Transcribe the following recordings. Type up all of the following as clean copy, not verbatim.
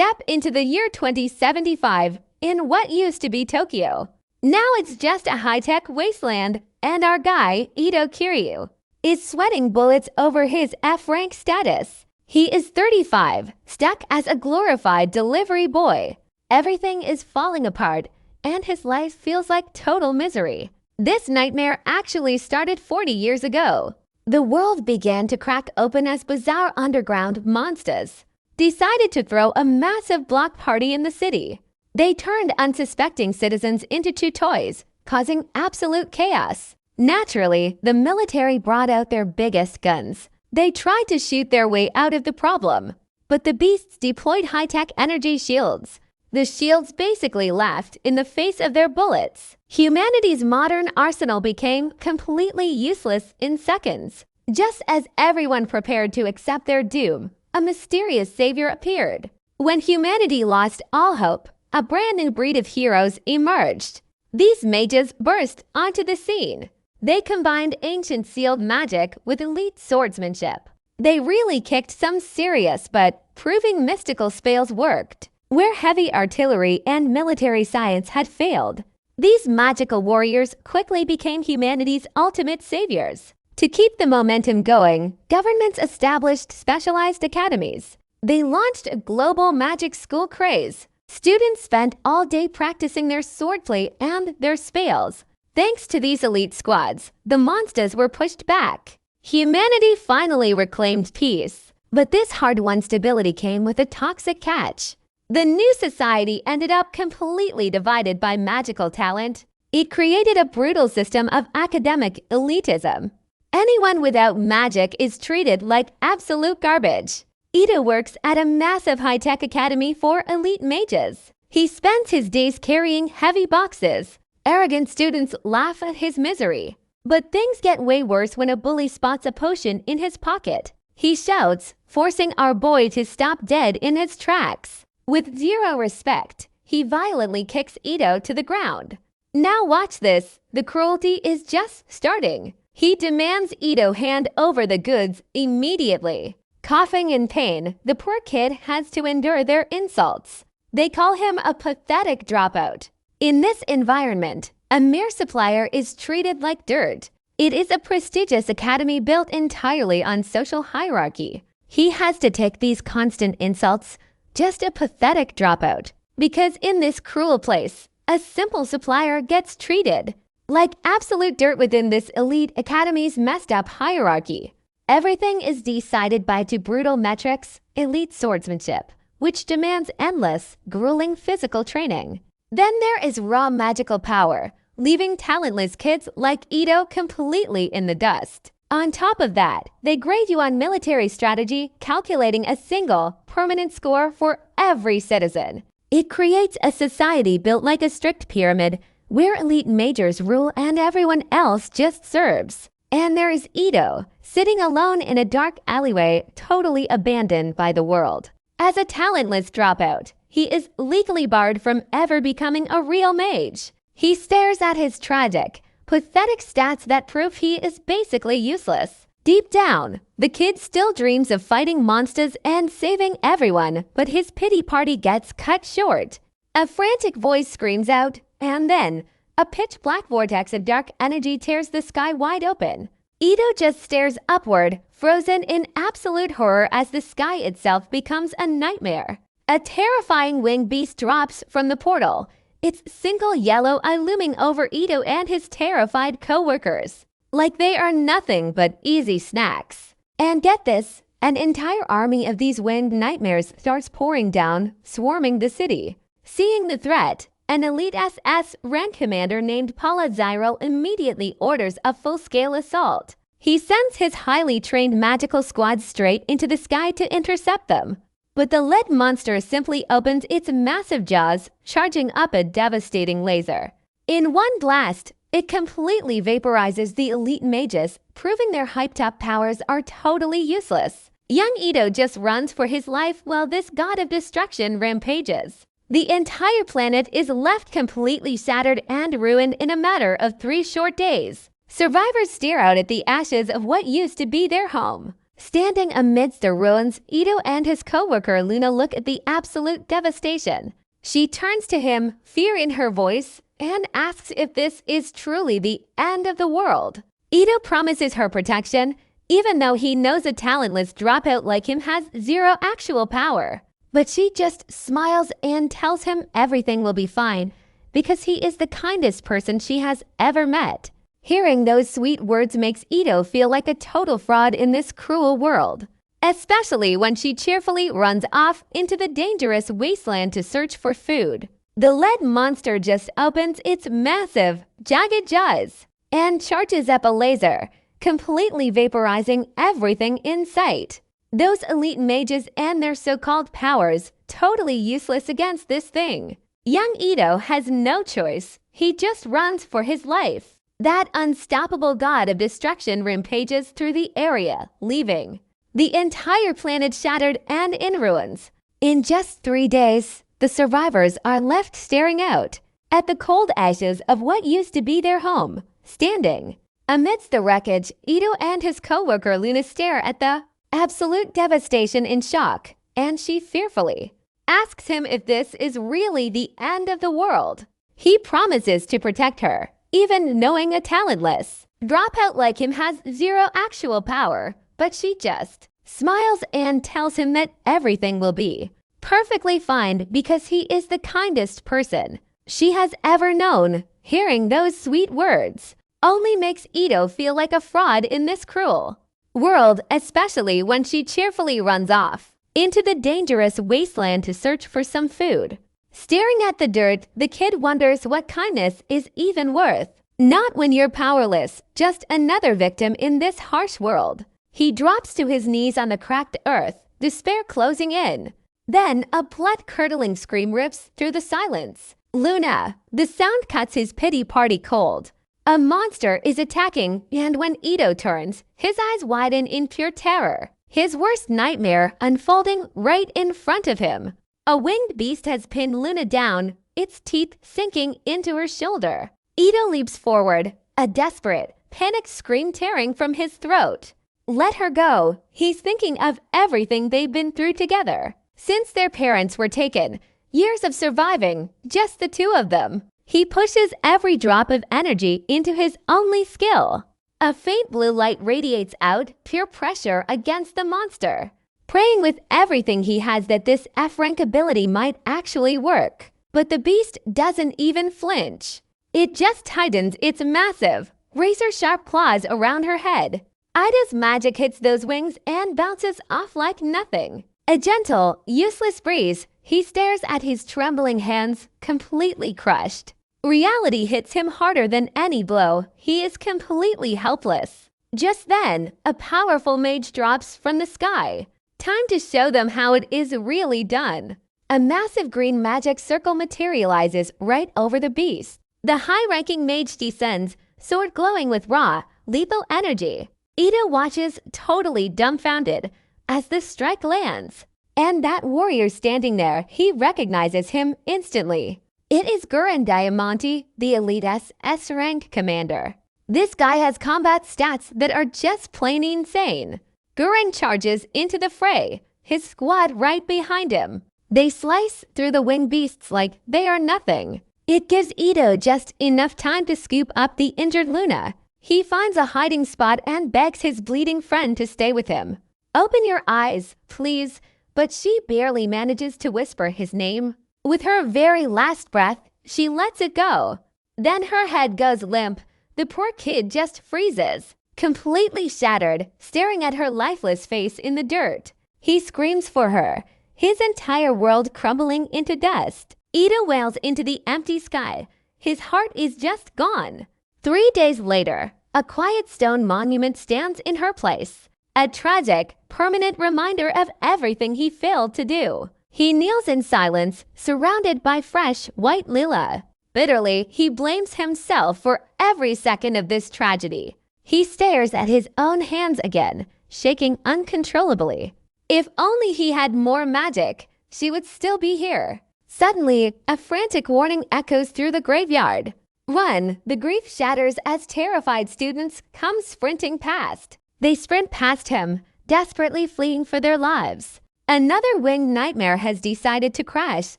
Step into the year 2075 in what used to be Tokyo. Now it's just a high-tech wasteland, and our guy, Ito Kiryu, is sweating bullets over his F-rank status. He is 35, stuck as a glorified delivery boy. Everything is falling apart, and his life feels like total misery. This nightmare actually started 40 years ago. The world began to crack open as bizarre underground monsters decided to throw a massive block party in the city. They turned unsuspecting citizens into two toys, causing absolute chaos. Naturally, the military brought out their biggest guns. They tried to shoot their way out of the problem, but the beasts deployed high-tech energy shields. The shields basically laughed in the face of their bullets. Humanity's modern arsenal became completely useless in seconds. Just as everyone prepared to accept their doom, a mysterious savior appeared. When humanity lost all hope, a brand new breed of heroes emerged. These mages burst onto the scene. They combined ancient sealed magic with elite swordsmanship. They really kicked some serious but proving mystical spells worked, where heavy artillery and military science had failed. These magical warriors quickly became humanity's ultimate saviors. To keep the momentum going, governments established specialized academies. They launched a global magic school craze. Students spent all day practicing their swordplay and their spells. Thanks to these elite squads, the monsters were pushed back. Humanity finally reclaimed peace. But this hard-won stability came with a toxic catch. The new society ended up completely divided by magical talent. It created a brutal system of academic elitism. Anyone without magic is treated like absolute garbage. Ito works at a massive high-tech academy for elite mages. He spends his days carrying heavy boxes. Arrogant students laugh at his misery. But things get way worse when a bully spots a potion in his pocket. He shouts, forcing our boy to stop dead in his tracks. With zero respect, he violently kicks Ito to the ground. Now watch this. The cruelty is just starting. He demands Ito hand over the goods immediately. Coughing in pain, the poor kid has to endure their insults. They call him a pathetic dropout. In this environment, a mere supplier is treated like dirt. It is a prestigious academy built entirely on social hierarchy. He has to take these constant insults, just a pathetic dropout, because in this cruel place, a simple supplier gets treated like absolute dirt within this elite academy's messed up hierarchy. Everything is decided by two brutal metrics: elite swordsmanship, which demands endless, grueling physical training. Then there is raw magical power, leaving talentless kids like Ito completely in the dust. On top of that, they grade you on military strategy, calculating a single, permanent score for every citizen. It creates a society built like a strict pyramid, where elite majors rule and everyone else just serves. And there is Ito, sitting alone in a dark alleyway, totally abandoned by the world. As a talentless dropout, he is legally barred from ever becoming a real mage. He stares at his tragic, pathetic stats that prove he is basically useless. Deep down, the kid still dreams of fighting monsters and saving everyone, but his pity party gets cut short. A frantic voice screams out, and then a pitch-black vortex of dark energy tears the sky wide open. Ito just stares upward, frozen in absolute horror as the sky itself becomes a nightmare. A terrifying winged beast drops from the portal, its single yellow eye looming over Ito and his terrified co-workers, like they are nothing but easy snacks. And get this, an entire army of these winged nightmares starts pouring down, swarming the city. Seeing the threat, an elite SS rank commander named Paula Zyro immediately orders a full-scale assault. He sends his highly trained magical squad straight into the sky to intercept them. But the lead monster simply opens its massive jaws, charging up a devastating laser. In one blast, it completely vaporizes the elite mages, proving their hyped-up powers are totally useless. Young Ito just runs for his life while this god of destruction rampages. The entire planet is left completely shattered and ruined in a matter of 3 short days. Survivors stare out at the ashes of what used to be their home. Standing amidst the ruins, Ito and his co-worker Luna look at the absolute devastation. She turns to him, fear in her voice, and asks if this is truly the end of the world. Ito promises her protection, even though he knows a talentless dropout like him has zero actual power. But she just smiles and tells him everything will be fine because he is the kindest person she has ever met. Hearing those sweet words makes Ito feel like a total fraud in this cruel world, especially when she cheerfully runs off into the dangerous wasteland to search for food. The lead monster just opens its massive, jagged jaws and charges up a laser, completely vaporizing everything in sight. Those elite mages and their so-called powers, totally useless against this thing. Young Ito has no choice. He just runs for his life. That unstoppable god of destruction rampages through the area, leaving the entire planet shattered and in ruins. In just 3 days, the survivors are left staring out at the cold ashes of what used to be their home, standing. Amidst the wreckage, Ito and his co-worker Luna stare at the absolute devastation in shock, and she fearfully asks him if this is really the end of the world. He promises to protect her, even knowing a talentless dropout like him has zero actual power, but she just smiles and tells him that everything will be perfectly fine because he is the kindest person she has ever known. Hearing those sweet words only makes Ito feel like a fraud in this cruel world, especially when she cheerfully runs off into the dangerous wasteland to search for some food. Staring at the dirt, the kid wonders what kindness is even worth. Not when you're powerless, just another victim in this harsh world. He drops to his knees on the cracked earth, despair closing in. Then a blood-curdling scream rips through the silence. Luna! The sound cuts his pity party cold. A monster is attacking, and when Ito turns, his eyes widen in pure terror. His worst nightmare unfolding right in front of him. A winged beast has pinned Luna down, its teeth sinking into her shoulder. Ito leaps forward, a desperate, panicked scream tearing from his throat. Let her go. He's thinking of everything they've been through together. Since their parents were taken, years of surviving, just the two of them. He pushes every drop of energy into his only skill. A faint blue light radiates out, pure pressure against the monster, praying with everything he has that this F-rank ability might actually work. But the beast doesn't even flinch. It just tightens its massive, razor-sharp claws around her head. Ida's magic hits those wings and bounces off like nothing. A gentle, useless breeze, he stares at his trembling hands, completely crushed. Reality hits him harder than any blow. He is completely helpless. Just then, a powerful mage drops from the sky. Time to show them how it is really done. A massive green magic circle materializes right over the beast. The high-ranking mage descends, sword glowing with raw, lethal energy. Ito watches, totally dumbfounded, as the strike lands. And that warrior standing there, he recognizes him instantly. It is Gurren Diamante, the Elite S-rank commander. This guy has combat stats that are just plain insane. Gurren charges into the fray, his squad right behind him. They slice through the winged beasts like they are nothing. It gives Ito just enough time to scoop up the injured Luna. He finds a hiding spot and begs his bleeding friend to stay with him. Open your eyes, please, but she barely manages to whisper his name. With her very last breath, she lets it go. Then her head goes limp. The poor kid just freezes, completely shattered, staring at her lifeless face in the dirt. He screams for her, his entire world crumbling into dust. Ito wails into the empty sky. His heart is just gone. 3 days later, a quiet stone monument stands in her place. A tragic, permanent reminder of everything he failed to do. He kneels in silence, surrounded by fresh white lila. Bitterly, he blames himself for every second of this tragedy. He stares at his own hands again, shaking uncontrollably. If only he had more magic, she would still be here. Suddenly, a frantic warning echoes through the graveyard. Run! The grief shatters as terrified students come sprinting past. They sprint past him, desperately fleeing for their lives. Another winged nightmare has decided to crash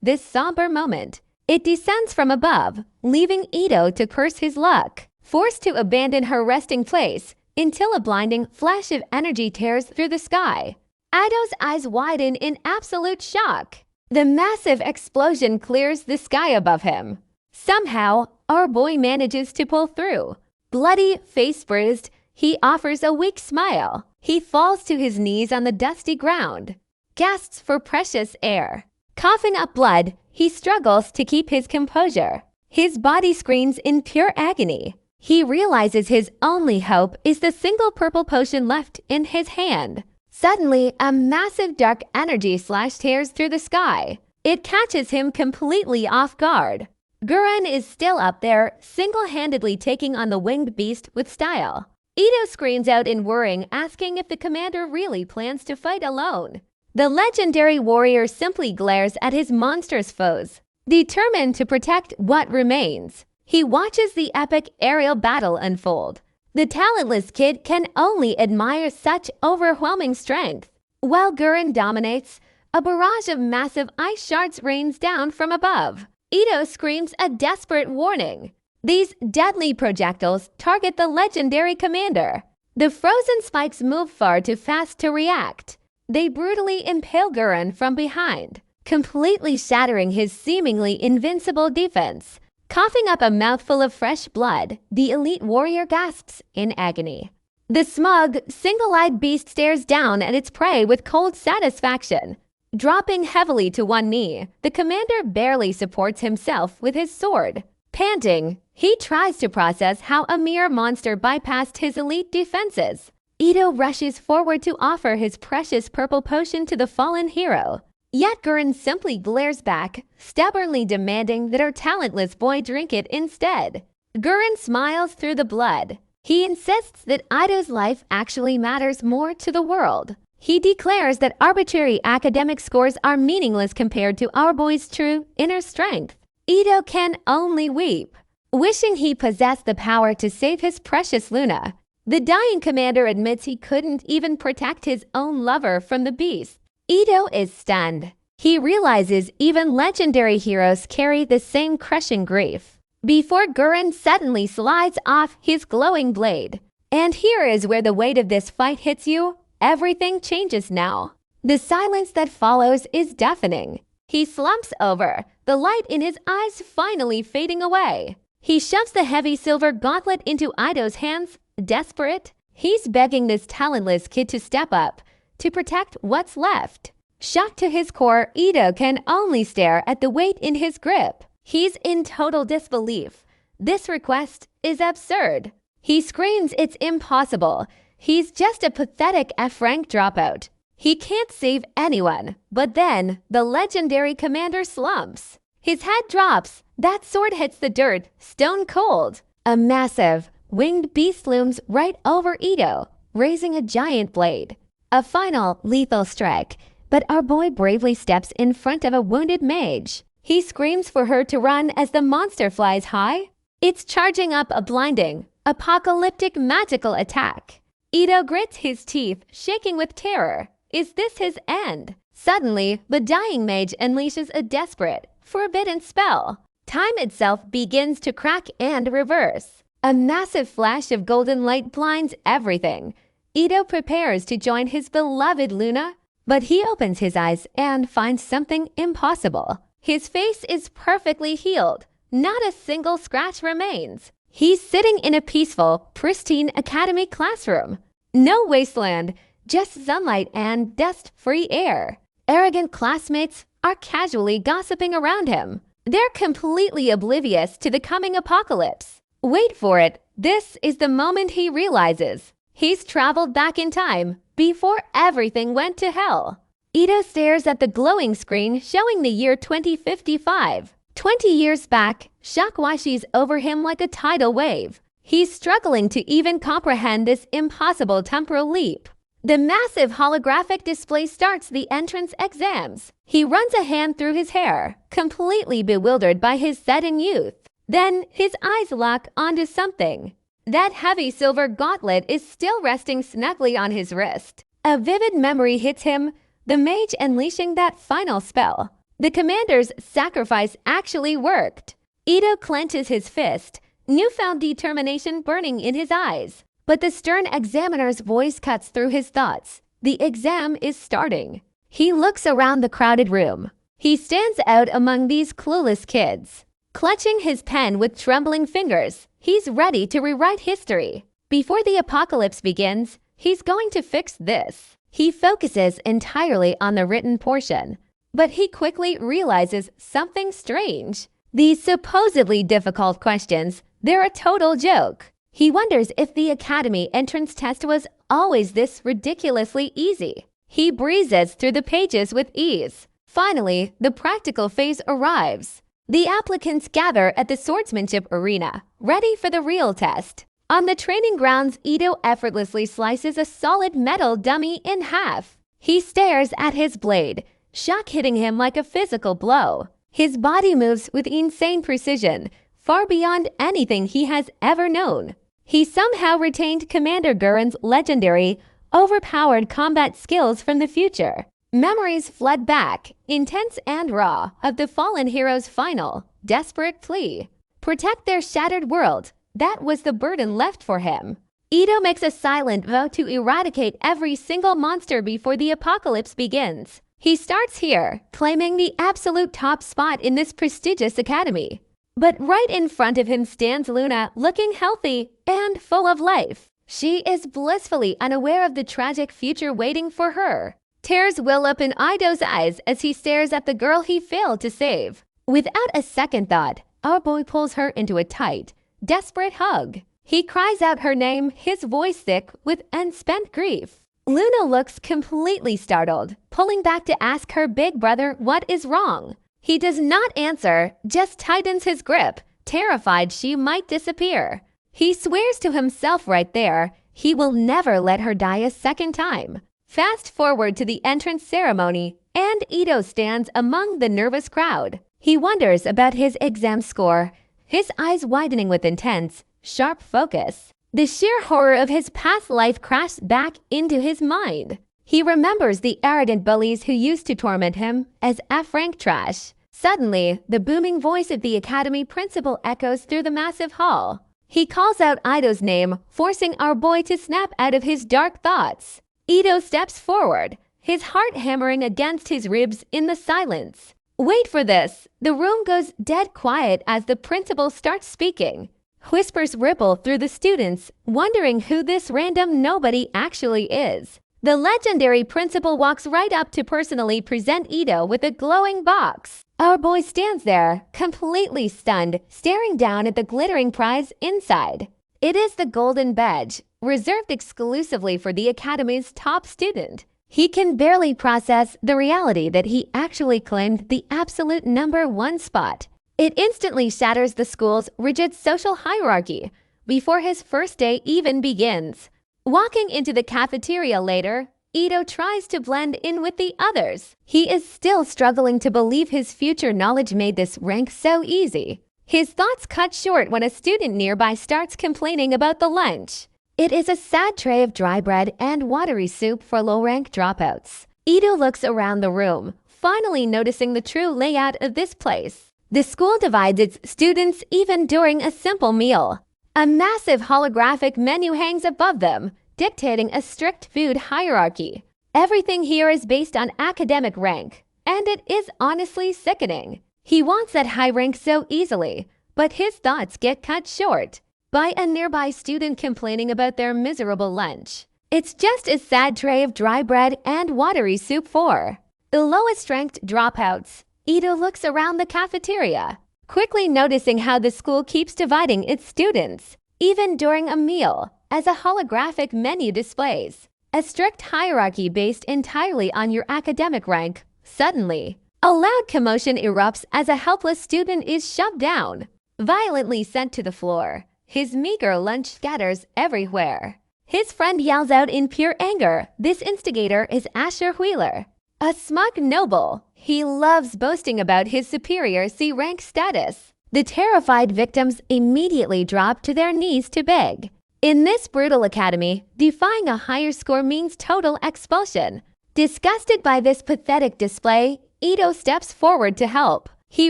this somber moment. It descends from above, leaving Ito to curse his luck, forced to abandon her resting place until a blinding flash of energy tears through the sky. Ito's eyes widen in absolute shock. The massive explosion clears the sky above him. Somehow, our boy manages to pull through. Bloody, face bruised, he offers a weak smile. He falls to his knees on the dusty ground, gasps for precious air. Coughing up blood, he struggles to keep his composure. His body screams in pure agony. He realizes his only hope is the single purple potion left in his hand. Suddenly, a massive dark energy slash tears through the sky. It catches him completely off guard. Gurren is still up there, single-handedly taking on the winged beast with style. Ito screams out in worrying, asking if the commander really plans to fight alone. The legendary warrior simply glares at his monstrous foes, determined to protect what remains. He watches the epic aerial battle unfold. The talentless kid can only admire such overwhelming strength. While Gurren dominates, a barrage of massive ice shards rains down from above. Ito screams a desperate warning. These deadly projectiles target the legendary commander. The frozen spikes move far too fast to react. They brutally impale Gurren from behind, completely shattering his seemingly invincible defense. Coughing up a mouthful of fresh blood, the elite warrior gasps in agony. The smug, single-eyed beast stares down at its prey with cold satisfaction. Dropping heavily to one knee, the commander barely supports himself with his sword. Panting, he tries to process how a mere monster bypassed his elite defenses. Ito rushes forward to offer his precious purple potion to the fallen hero. Yet Gurren simply glares back, stubbornly demanding that our talentless boy drink it instead. Gurren smiles through the blood. He insists that Ito's life actually matters more to the world. He declares that arbitrary academic scores are meaningless compared to our boy's true inner strength. Ito can only weep, wishing he possessed the power to save his precious Luna. The dying commander admits he couldn't even protect his own lover from the beast. Ito is stunned. He realizes even legendary heroes carry the same crushing grief. Before Gurren suddenly slides off his glowing blade. And here is where the weight of this fight hits you. Everything changes now. The silence that follows is deafening. He slumps over, the light in his eyes finally fading away. He shoves the heavy silver gauntlet into Ito's hands, desperate. He's begging this talentless kid to step up, to protect what's left. Shocked to his core, Ito can only stare at the weight in his grip. He's in total disbelief. This request is absurd. He screams it's impossible. He's just a pathetic F-rank dropout. He can't save anyone. But then, the legendary commander slumps. His head drops. That sword hits the dirt, stone cold. A massive, winged beast looms right over Ito, raising a giant blade. A final, lethal strike. But our boy bravely steps in front of a wounded mage. He screams for her to run as the monster flies high. It's charging up a blinding, apocalyptic magical attack. Ito grits his teeth, shaking with terror. Is this his end? Suddenly, the dying mage unleashes a desperate, forbidden spell. Time itself begins to crack and reverse. A massive flash of golden light blinds everything. Ito prepares to join his beloved Luna, but he opens his eyes and finds something impossible. His face is perfectly healed. Not a single scratch remains. He's sitting in a peaceful, pristine academy classroom. No wasteland, just sunlight and dust-free air. Arrogant classmates are casually gossiping around him. They're completely oblivious to the coming apocalypse. Wait for it. This is the moment he realizes. He's traveled back in time, before everything went to hell. Ito stares at the glowing screen showing the year 2055. 20 years back, shock washes over him like a tidal wave. He's struggling to even comprehend this impossible temporal leap. The massive holographic display starts the entrance exams. He runs a hand through his hair, completely bewildered by his sudden youth. Then his eyes lock onto something. That heavy silver gauntlet is still resting snugly on his wrist. A vivid memory hits him, the mage unleashing that final spell. The commander's sacrifice actually worked. Ito clenches his fist, newfound determination burning in his eyes. But the stern examiner's voice cuts through his thoughts. The exam is starting. He looks around the crowded room. He stands out among these clueless kids. Clutching his pen with trembling fingers, he's ready to rewrite history. Before the apocalypse begins, he's going to fix this. He focuses entirely on the written portion, but he quickly realizes something strange. These supposedly difficult questions, they're a total joke. He wonders if the academy entrance test was always this ridiculously easy. He breezes through the pages with ease. Finally, the practical phase arrives. The applicants gather at the swordsmanship arena, ready for the real test. On the training grounds, Ito effortlessly slices a solid metal dummy in half. He stares at his blade, shock hitting him like a physical blow. His body moves with insane precision, far beyond anything he has ever known. He somehow retained Commander Gurren's legendary, overpowered combat skills from the future. Memories flood back, intense and raw, of the fallen hero's final, desperate plea. Protect their shattered world. That was the burden left for him. Ito makes a silent vow to eradicate every single monster before the apocalypse begins. He starts here, claiming the absolute top spot in this prestigious academy. But right in front of him stands Luna, looking healthy and full of life. She is blissfully unaware of the tragic future waiting for her. Tears well up in Ido's eyes as he stares at the girl he failed to save. Without a second thought, our boy pulls her into a tight, desperate hug. He cries out her name, his voice thick with unspent grief. Luna looks completely startled, pulling back to ask her big brother what is wrong. He does not answer, just tightens his grip, terrified she might disappear. He swears to himself right there, he will never let her die a second time. Fast forward to the entrance ceremony, and Ito stands among the nervous crowd. He wonders about his exam score, his eyes widening with intense, sharp focus. The sheer horror of his past life crashes back into his mind. He remembers the arrogant bullies who used to torment him as F-rank trash. Suddenly, the booming voice of the academy principal echoes through the massive hall. He calls out Ito's name, forcing our boy to snap out of his dark thoughts. Ito steps forward, his heart hammering against his ribs in the silence. Wait for this! The room goes dead quiet as the principal starts speaking. Whispers ripple through the students, wondering who this random nobody actually is. The legendary principal walks right up to personally present Ito with a glowing box. Our boy stands there, completely stunned, staring down at the glittering prize inside. It is the golden badge, reserved exclusively for the academy's top student. He can barely process the reality that he actually claimed the absolute #1 spot. It instantly shatters the school's rigid social hierarchy before his first day even begins. Walking into the cafeteria later, Ito tries to blend in with the others. He is still struggling to believe his future knowledge made this rank so easy. His thoughts cut short when a student nearby starts complaining about the lunch. It is a sad tray of dry bread and watery soup for low-rank dropouts. Ito looks around the room, finally noticing the true layout of this place. The school divides its students even during a simple meal. A massive holographic menu hangs above them, dictating a strict food hierarchy. Everything here is based on academic rank, and it is honestly sickening. He wants that high rank so easily, but his thoughts get cut short by a nearby student complaining about their miserable lunch. It's just a sad tray of dry bread and watery soup for the lowest-ranked dropouts. Ito looks around the cafeteria, quickly noticing how the school keeps dividing its students, even during a meal, as a holographic menu displays. A strict hierarchy based entirely on your academic rank. Suddenly, a loud commotion erupts as a helpless student is shoved down, violently sent to the floor. His meager lunch scatters everywhere. His friend yells out in pure anger. This instigator is Asher Wheeler, a smug noble. He loves boasting about his superior C-rank status. The terrified victims immediately drop to their knees to beg. In this brutal academy, defying a higher score means total expulsion. Disgusted by this pathetic display, Ito steps forward to help. He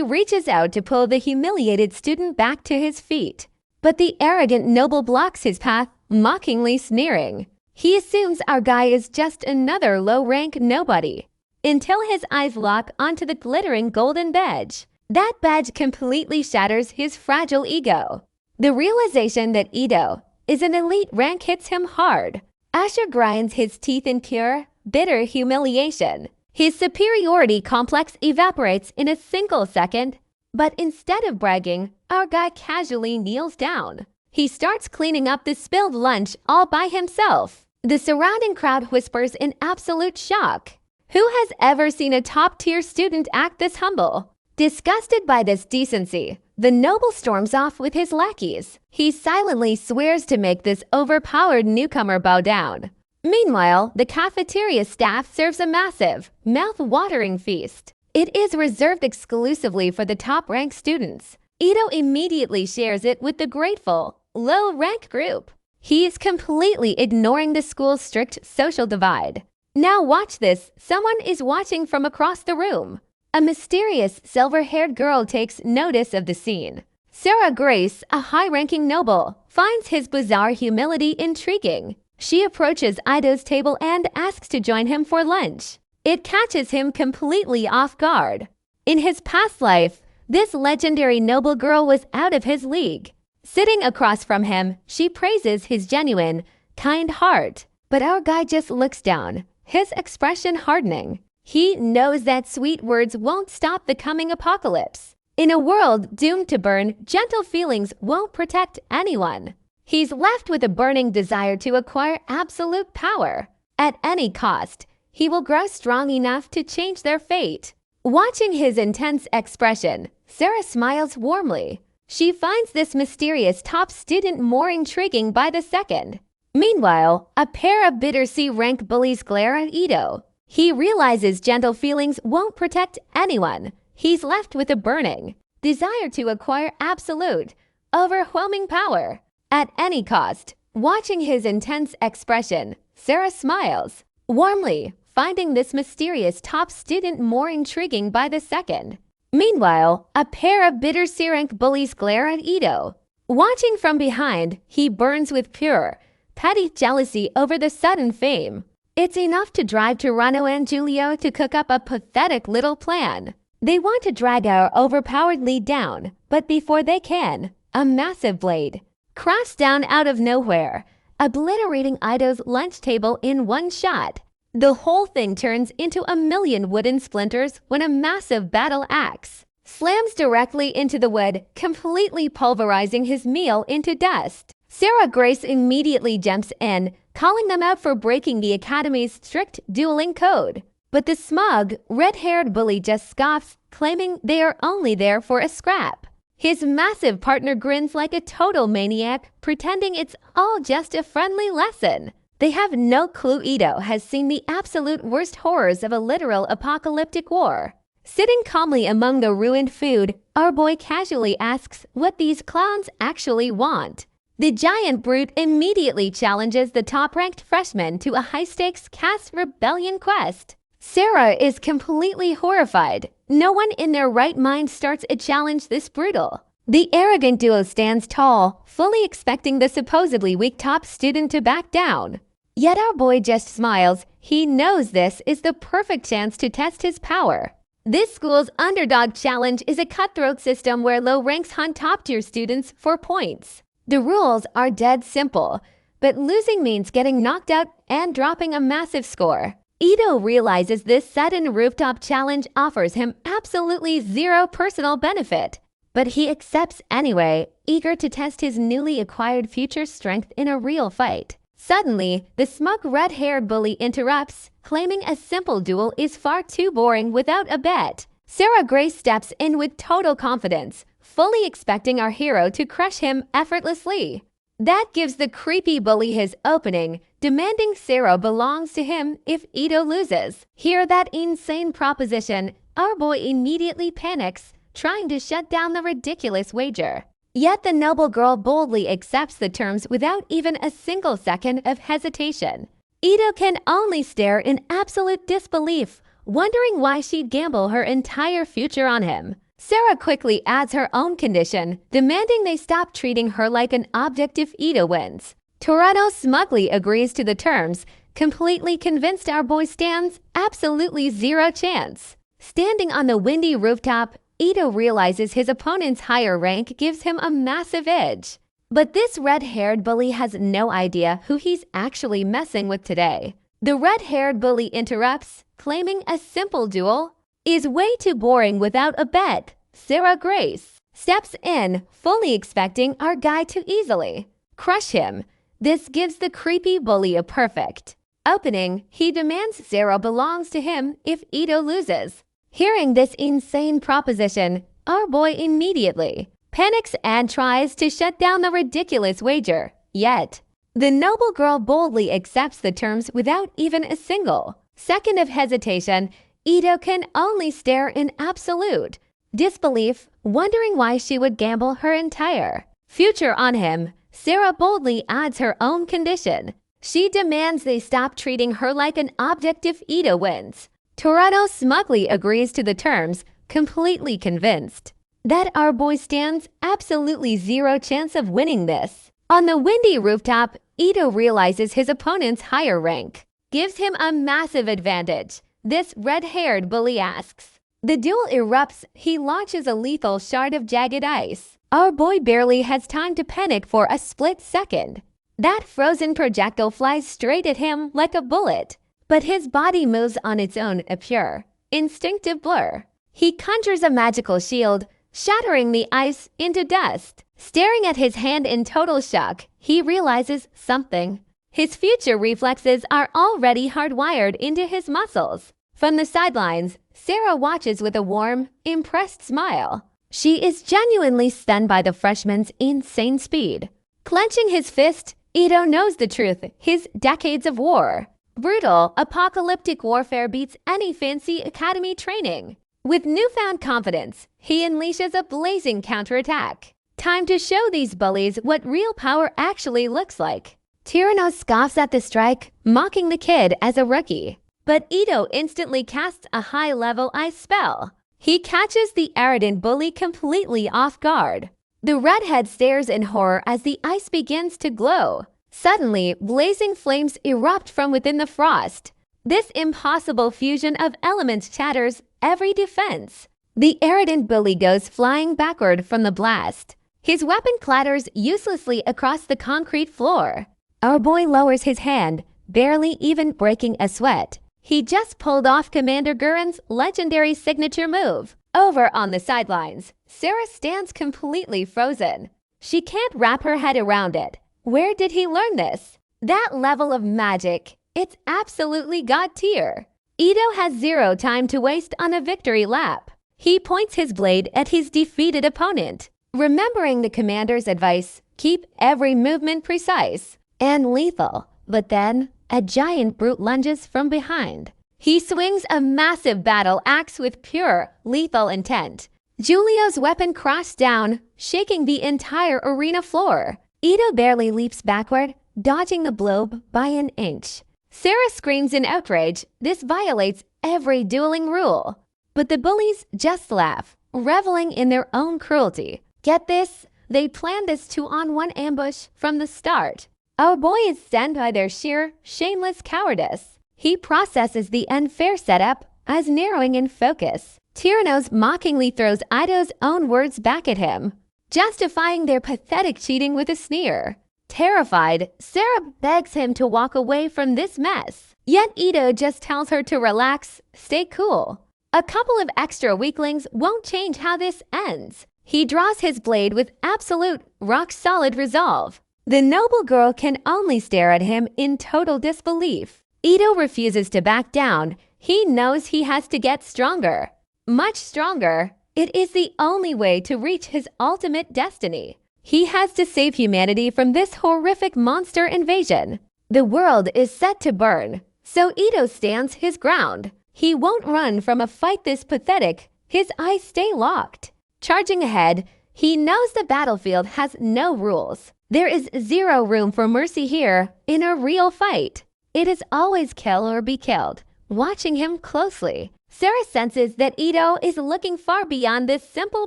reaches out to pull the humiliated student back to his feet. But the arrogant noble blocks his path, mockingly sneering. He assumes our guy is just another low-rank nobody, until his eyes lock onto the glittering golden badge. That badge completely shatters his fragile ego. The realization that Ito is an elite rank hits him hard. Asher grinds his teeth in pure, bitter humiliation. His superiority complex evaporates in a single second. But instead of bragging, our guy casually kneels down. He starts cleaning up the spilled lunch all by himself. The surrounding crowd whispers in absolute shock. Who has ever seen a top-tier student act this humble? Disgusted by this decency, the noble storms off with his lackeys. He silently swears to make this overpowered newcomer bow down. Meanwhile, the cafeteria staff serves a massive, mouth-watering feast. It is reserved exclusively for the top-ranked students. Ito immediately shares it with the grateful, low-rank group. He is completely ignoring the school's strict social divide. Now watch this, someone is watching from across the room. A mysterious silver-haired girl takes notice of the scene. Sarah Grace, a high-ranking noble, finds his bizarre humility intriguing. She approaches Ito's table and asks to join him for lunch. It catches him completely off guard. In his past life, this legendary noble girl was out of his league. Sitting across from him, she praises his genuine, kind heart. But our guy just looks down, his expression hardening. He knows that sweet words won't stop the coming apocalypse. In a world doomed to burn, gentle feelings won't protect anyone. He's left with a burning desire to acquire absolute power. At any cost, he will grow strong enough to change their fate. Watching his intense expression, Sarah smiles warmly. She finds this mysterious top student more intriguing by the second. Meanwhile, a pair of bitter C-rank bullies glare at Ito. He realizes gentle feelings won't protect anyone. He's left with a burning desire to acquire absolute, overwhelming power. At any cost, watching his intense expression, Sarah smiles warmly, finding this mysterious top student more intriguing by the second. Meanwhile, a pair of bitter C-rank bullies glare at Ito. Watching from behind, he burns with pure, petty jealousy over the sudden fame. It's enough to drive Toronto and Julio to cook up a pathetic little plan. They want to drag our overpowered lead down, but before they can, a massive blade crashed down out of nowhere, obliterating Ito's lunch table in one shot. The whole thing turns into a million wooden splinters when a massive battle axe slams directly into the wood, completely pulverizing his meal into dust. Sarah Grace immediately jumps in, calling them out for breaking the Academy's strict dueling code. But the smug, red-haired bully just scoffs, claiming they are only there for a scrap. His massive partner grins like a total maniac, pretending it's all just a friendly lesson. They have no clue Ito has seen the absolute worst horrors of a literal apocalyptic war. Sitting calmly among the ruined food, our boy casually asks what these clowns actually want. The giant brute immediately challenges the top-ranked freshman to a high-stakes caste rebellion quest. Sarah is completely horrified. No one in their right mind starts a challenge this brutal. The arrogant duo stands tall, fully expecting the supposedly weak top student to back down. Yet our boy just smiles. He knows this is the perfect chance to test his power. This school's underdog challenge is a cutthroat system where low ranks hunt top-tier students for points. The rules are dead simple, but losing means getting knocked out and dropping a massive score. Ito realizes this sudden rooftop challenge offers him absolutely zero personal benefit, but he accepts anyway, eager to test his newly acquired future strength in a real fight. Suddenly, the smug red-haired bully interrupts, claiming a simple duel is far too boring without a bet. Sarah Grace steps in with total confidence, fully expecting our hero to crush him effortlessly. That gives the creepy bully his opening, demanding Sarah belongs to him if Ito loses. Hear that insane proposition, our boy immediately panics, trying to shut down the ridiculous wager. Yet the noble girl boldly accepts the terms without even a single second of hesitation. Ito can only stare in absolute disbelief, wondering why she'd gamble her entire future on him. Sarah quickly adds her own condition, demanding they stop treating her like an object if Ito wins. Toretto smugly agrees to the terms, completely convinced our boy stands absolutely zero chance. Standing on the windy rooftop, Ito realizes his opponent's higher rank gives him a massive edge. But this red-haired bully has no idea who he's actually messing with today. The red-haired bully interrupts, claiming a simple duel is way too boring without a bet. Sarah Grace steps in, fully expecting our guy to easily crush him. This gives the creepy bully a perfect opening. He demands Sarah belongs to him if Ito loses. Hearing this insane proposition, our boy immediately panics and tries to shut down the ridiculous wager. Yet, the noble girl boldly accepts the terms without even a single second of hesitation. Ito can only stare in absolute disbelief, wondering why she would gamble her entire future on him. Sarah boldly adds her own condition. She demands they stop treating her like an object if Ito wins. Toretto smugly agrees to the terms, completely convinced that our boy stands absolutely zero chance of winning this. On the windy rooftop, Ito realizes his opponent's higher rank gives him a massive advantage. This red-haired bully asks. The duel erupts. He launches a lethal shard of jagged ice. Our boy barely has time to panic for a split second. That frozen projectile flies straight at him like a bullet, but his body moves on its own, a pure, instinctive blur. He conjures a magical shield, shattering the ice into dust. Staring at his hand in total shock, he realizes something. His future reflexes are already hardwired into his muscles. From the sidelines, Sarah watches with a warm, impressed smile. She is genuinely stunned by the freshman's insane speed. Clenching his fist, Ito knows the truth. His decades of war. Brutal, apocalyptic warfare beats any fancy academy training. With newfound confidence, he unleashes a blazing counterattack. Time to show these bullies what real power actually looks like. Tyranno scoffs at the strike, mocking the kid as a rookie. But Ito instantly casts a high-level ice spell. He catches the arrogant bully completely off guard. The redhead stares in horror as the ice begins to glow. Suddenly, blazing flames erupt from within the frost. This impossible fusion of elements shatters every defense. The arrogant bully goes flying backward from the blast. His weapon clatters uselessly across the concrete floor. Our boy lowers his hand, barely even breaking a sweat. He just pulled off Commander Guren's legendary signature move. Over on the sidelines, Sarah stands completely frozen. She can't wrap her head around it. Where did he learn this? That level of magic, it's absolutely god tier. Ito has zero time to waste on a victory lap. He points his blade at his defeated opponent. Remembering the commander's advice, keep every movement precise and lethal. But then, a giant brute lunges from behind. He swings a massive battle axe with pure, lethal intent. Giulio's weapon crashed down, shaking the entire arena floor. Ito barely leaps backward, dodging the blow by an inch. Sarah screams in outrage. This violates every dueling rule. But the bullies just laugh, reveling in their own cruelty. Get this? They planned this two-on-one ambush from the start. Our boy is stunned by their sheer, shameless cowardice. He processes the unfair setup as narrowing in focus. Tyrannos mockingly throws Ito's own words back at him, justifying their pathetic cheating with a sneer. Terrified, Sarah begs him to walk away from this mess. Yet Ito just tells her to relax, stay cool. A couple of extra weaklings won't change how this ends. He draws his blade with absolute, rock-solid resolve. The noble girl can only stare at him in total disbelief. Ito refuses to back down. He knows he has to get stronger. Much stronger. It is the only way to reach his ultimate destiny. He has to save humanity from this horrific monster invasion. The world is set to burn, so Ito stands his ground. He won't run from a fight this pathetic. His eyes stay locked. Charging ahead, He knows the battlefield has no rules. There is zero room for mercy here in a real fight. It is always kill or be killed. Watching him closely, Sarah senses that Ito is looking far beyond this simple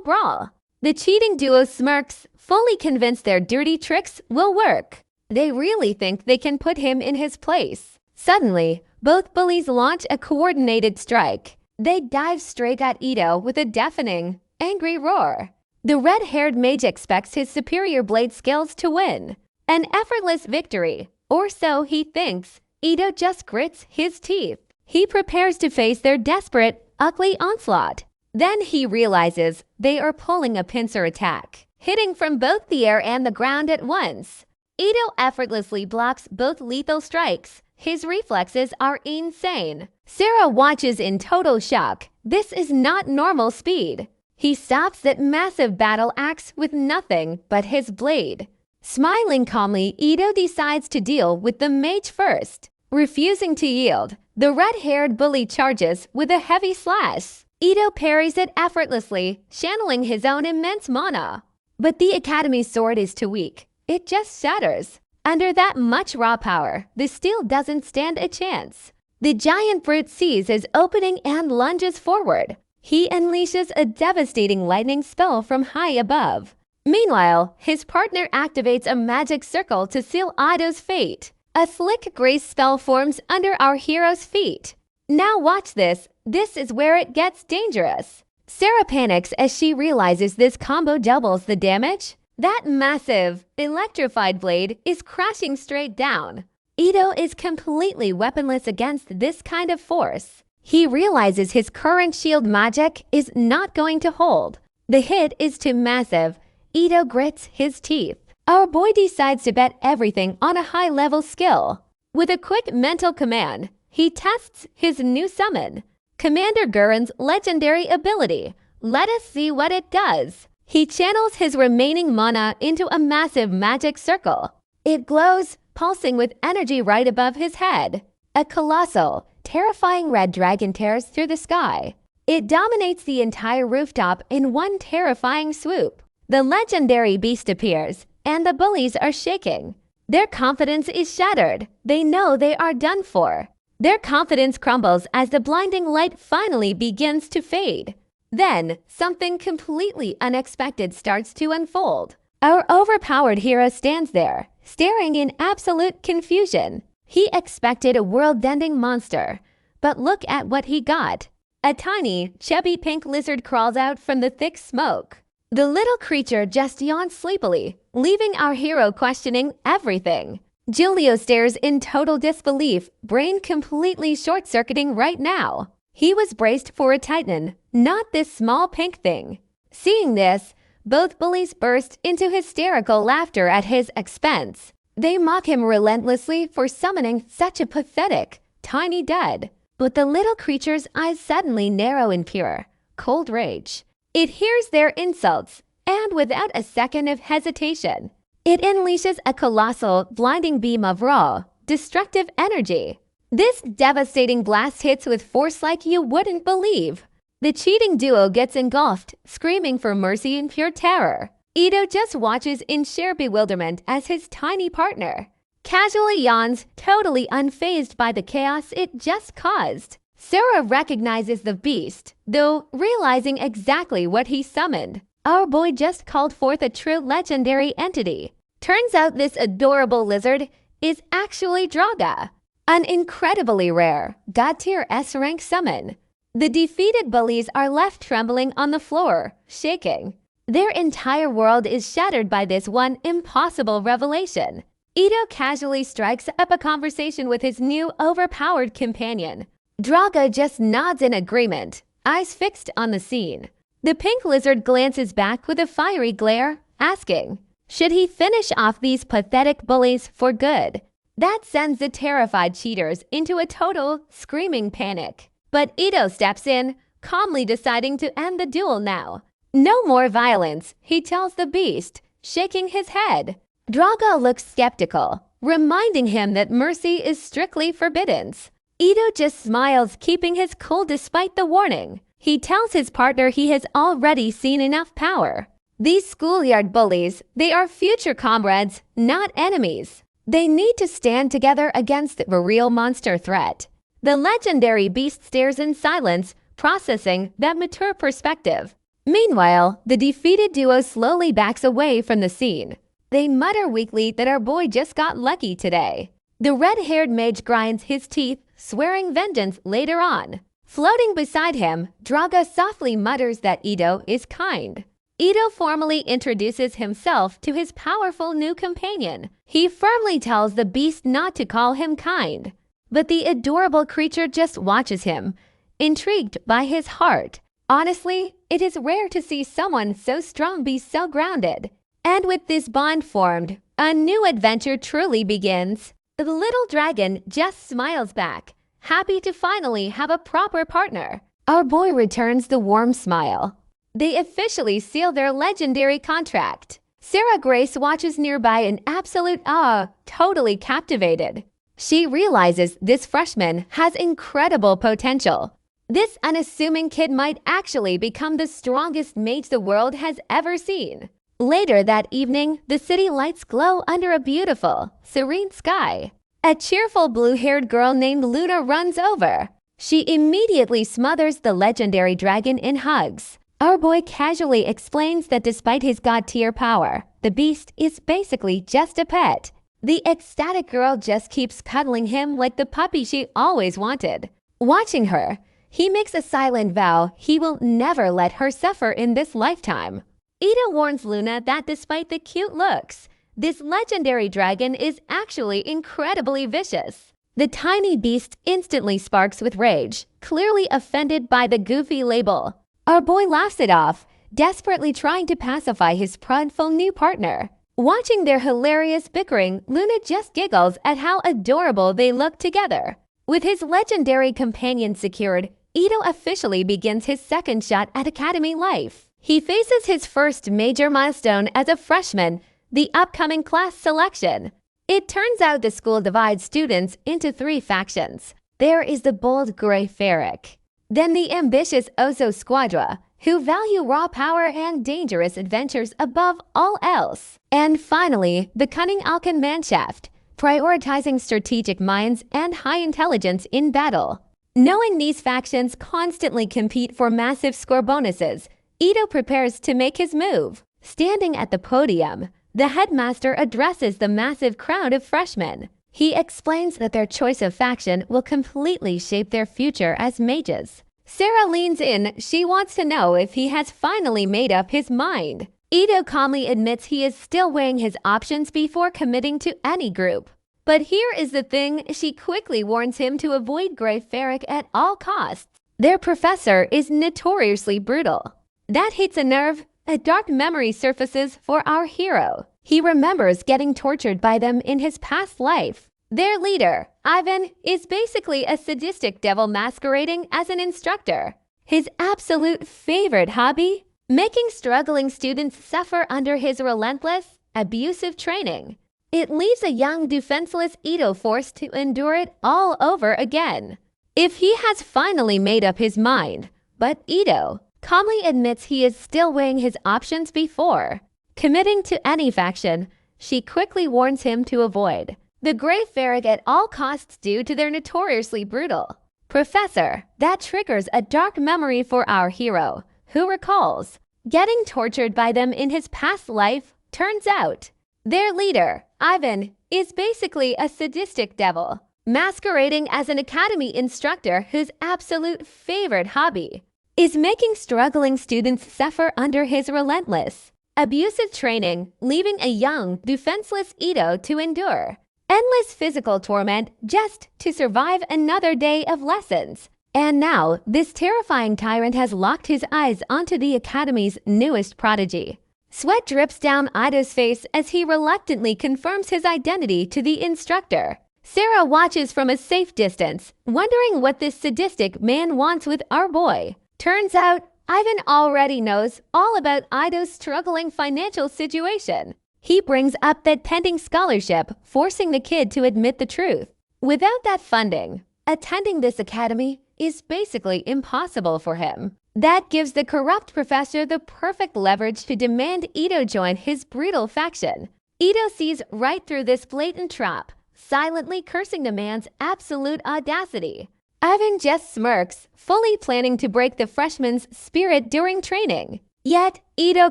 brawl. The cheating duo smirks, fully convinced their dirty tricks will work. They really think they can put him in his place. Suddenly, both bullies launch a coordinated strike. They dive straight at Ito with a deafening, angry roar. The red-haired mage expects his superior blade skills to win. An effortless victory, or so he thinks. Ito just grits his teeth. He prepares to face their desperate, ugly onslaught. Then he realizes they are pulling a pincer attack, hitting from both the air and the ground at once. Ito effortlessly blocks both lethal strikes. His reflexes are insane. Sarah watches in total shock. This is not normal speed. He stops that massive battle axe with nothing but his blade. Smiling calmly, Ito decides to deal with the mage first. Refusing to yield, the red-haired bully charges with a heavy slash. Ito parries it effortlessly, channeling his own immense mana. But the Academy's sword is too weak. It just shatters. Under that much raw power, the steel doesn't stand a chance. The giant brute sees his opening and lunges forward. He unleashes a devastating lightning spell from high above. Meanwhile, his partner activates a magic circle to seal Ito's fate. A slick grace spell forms under our hero's feet. Now watch this. This is where it gets dangerous. Sarah panics as she realizes this combo doubles the damage. That massive, electrified blade is crashing straight down. Ito is completely weaponless against this kind of force. He realizes his current shield magic is not going to hold. The hit is too massive. Ito grits his teeth. Our boy decides to bet everything on a high-level skill. With a quick mental command, he tests his new summon, Commander Gurren's legendary ability. Let us see what it does. He channels his remaining mana into a massive magic circle. It glows, pulsing with energy right above his head. A colossal, terrifying red dragon tears through the sky. It dominates the entire rooftop in one terrifying swoop. The legendary beast appears, and the bullies are shaking. Their confidence is shattered. They know they are done for. Their confidence crumbles as the blinding light finally begins to fade. Then, something completely unexpected starts to unfold. Our overpowered hero stands there, staring in absolute confusion. He expected a world-ending monster, but look at what he got. A tiny, chubby pink lizard crawls out from the thick smoke. The little creature just yawns sleepily, leaving our hero questioning everything. Giulio stares in total disbelief, brain completely short-circuiting right now. He was braced for a titan, not this small pink thing. Seeing this, both bullies burst into hysterical laughter at his expense. They mock him relentlessly for summoning such a pathetic, tiny dud. But the little creature's eyes suddenly narrow in pure, cold rage. It hears their insults, and without a second of hesitation, it unleashes a colossal, blinding beam of raw, destructive energy. This devastating blast hits with force like you wouldn't believe. The cheating duo gets engulfed, screaming for mercy in pure terror. Ito just watches in sheer bewilderment as his tiny partner casually yawns, totally unfazed by the chaos it just caused. Sarah recognizes the beast, though realizing exactly what he summoned. Our boy just called forth a true legendary entity. Turns out this adorable lizard is actually Draga, an incredibly rare, God-tier S-rank summon. The defeated bullies are left trembling on the floor, shaking. Their entire world is shattered by this one impossible revelation. Ito casually strikes up a conversation with his new overpowered companion. Draga just nods in agreement, eyes fixed on the scene. The pink lizard glances back with a fiery glare, asking, should he finish off these pathetic bullies for good? That sends the terrified cheaters into a total, screaming panic. But Ito steps in, calmly deciding to end the duel now. No more violence, he tells the beast, shaking his head. Draga looks skeptical, reminding him that mercy is strictly forbidden. Ito just smiles, keeping his cool despite the warning. He tells his partner he has already seen enough power. These schoolyard bullies, they are future comrades, not enemies. They need to stand together against the real monster threat. The legendary beast stares in silence, processing that mature perspective. Meanwhile, the defeated duo slowly backs away from the scene. They mutter weakly that our boy just got lucky today. The red-haired mage grinds his teeth, swearing vengeance later on. Floating beside him, Draga softly mutters that Ito is kind. Ito formally introduces himself to his powerful new companion. He firmly tells the beast not to call him kind. But the adorable creature just watches him, intrigued by his heart. Honestly, it is rare to see someone so strong be so grounded. And with this bond formed, a new adventure truly begins. The little dragon just smiles back, happy to finally have a proper partner. Our boy returns the warm smile. They officially seal their legendary contract. Sarah Grace watches nearby in absolute awe, totally captivated. She realizes this freshman has incredible potential. This unassuming kid might actually become the strongest mage the world has ever seen. Later that evening, the city lights glow under a beautiful, serene sky. A cheerful blue-haired girl named Luna runs over. She immediately smothers the legendary dragon in hugs. Our boy casually explains that despite his god-tier power, the beast is basically just a pet. The ecstatic girl just keeps cuddling him like the puppy she always wanted. Watching her, he makes a silent vow he will never let her suffer in this lifetime. Ida warns Luna that despite the cute looks, this legendary dragon is actually incredibly vicious. The tiny beast instantly sparks with rage, clearly offended by the goofy label. Our boy laughs it off, desperately trying to pacify his prideful new partner. Watching their hilarious bickering, Luna just giggles at how adorable they look together. With his legendary companion secured, Ito officially begins his second shot at academy life. He faces his first major milestone as a freshman, the upcoming class selection. It turns out the school divides students into 3 factions. There is the bold Grey Ferric, then the ambitious Oso Squadra, who value raw power and dangerous adventures above all else. And finally, the cunning Alkan Manshaft, prioritizing strategic minds and high intelligence in battle. Knowing these factions constantly compete for massive score bonuses, Ito prepares to make his move. Standing at the podium, the headmaster addresses the massive crowd of freshmen. He explains that their choice of faction will completely shape their future as mages. Sarah leans in. She wants to know if he has finally made up his mind. Ito calmly admits he is still weighing his options before committing to any group. But here is the thing, she quickly warns him to avoid Grey Ferric at all costs. Their professor is notoriously brutal. That hits a nerve. A dark memory surfaces for our hero. He remembers getting tortured by them in his past life. Their leader, Ivan, is basically a sadistic devil masquerading as an instructor. His absolute favorite hobby? Making struggling students suffer under his relentless, abusive training. It leaves a young, defenseless Ito forced to endure it all over again. If he has finally made up his mind, but Ito calmly admits he is still weighing his options before committing to any faction, she quickly warns him to avoid the Grey Ferric at all costs due to their notoriously brutal professor. That triggers a dark memory for our hero, who recalls getting tortured by them in his past life. Turns out their leader, Ivan, is basically a sadistic devil, masquerading as an academy instructor whose absolute favorite hobby is making struggling students suffer under his relentless, abusive training, leaving a young, defenseless Ito to endure endless physical torment just to survive another day of lessons. And now, this terrifying tyrant has locked his eyes onto the academy's newest prodigy. Sweat drips down Ito's face as he reluctantly confirms his identity to the instructor. Sarah watches from a safe distance, wondering what this sadistic man wants with our boy. Turns out, Ivan already knows all about Ito's struggling financial situation. He brings up that pending scholarship, forcing the kid to admit the truth. Without that funding, attending this academy is basically impossible for him. That gives the corrupt professor the perfect leverage to demand Ito join his brutal faction. Ito sees right through this blatant trap, silently cursing the man's absolute audacity. Ivan just smirks, fully planning to break the freshman's spirit during training. Yet, Ito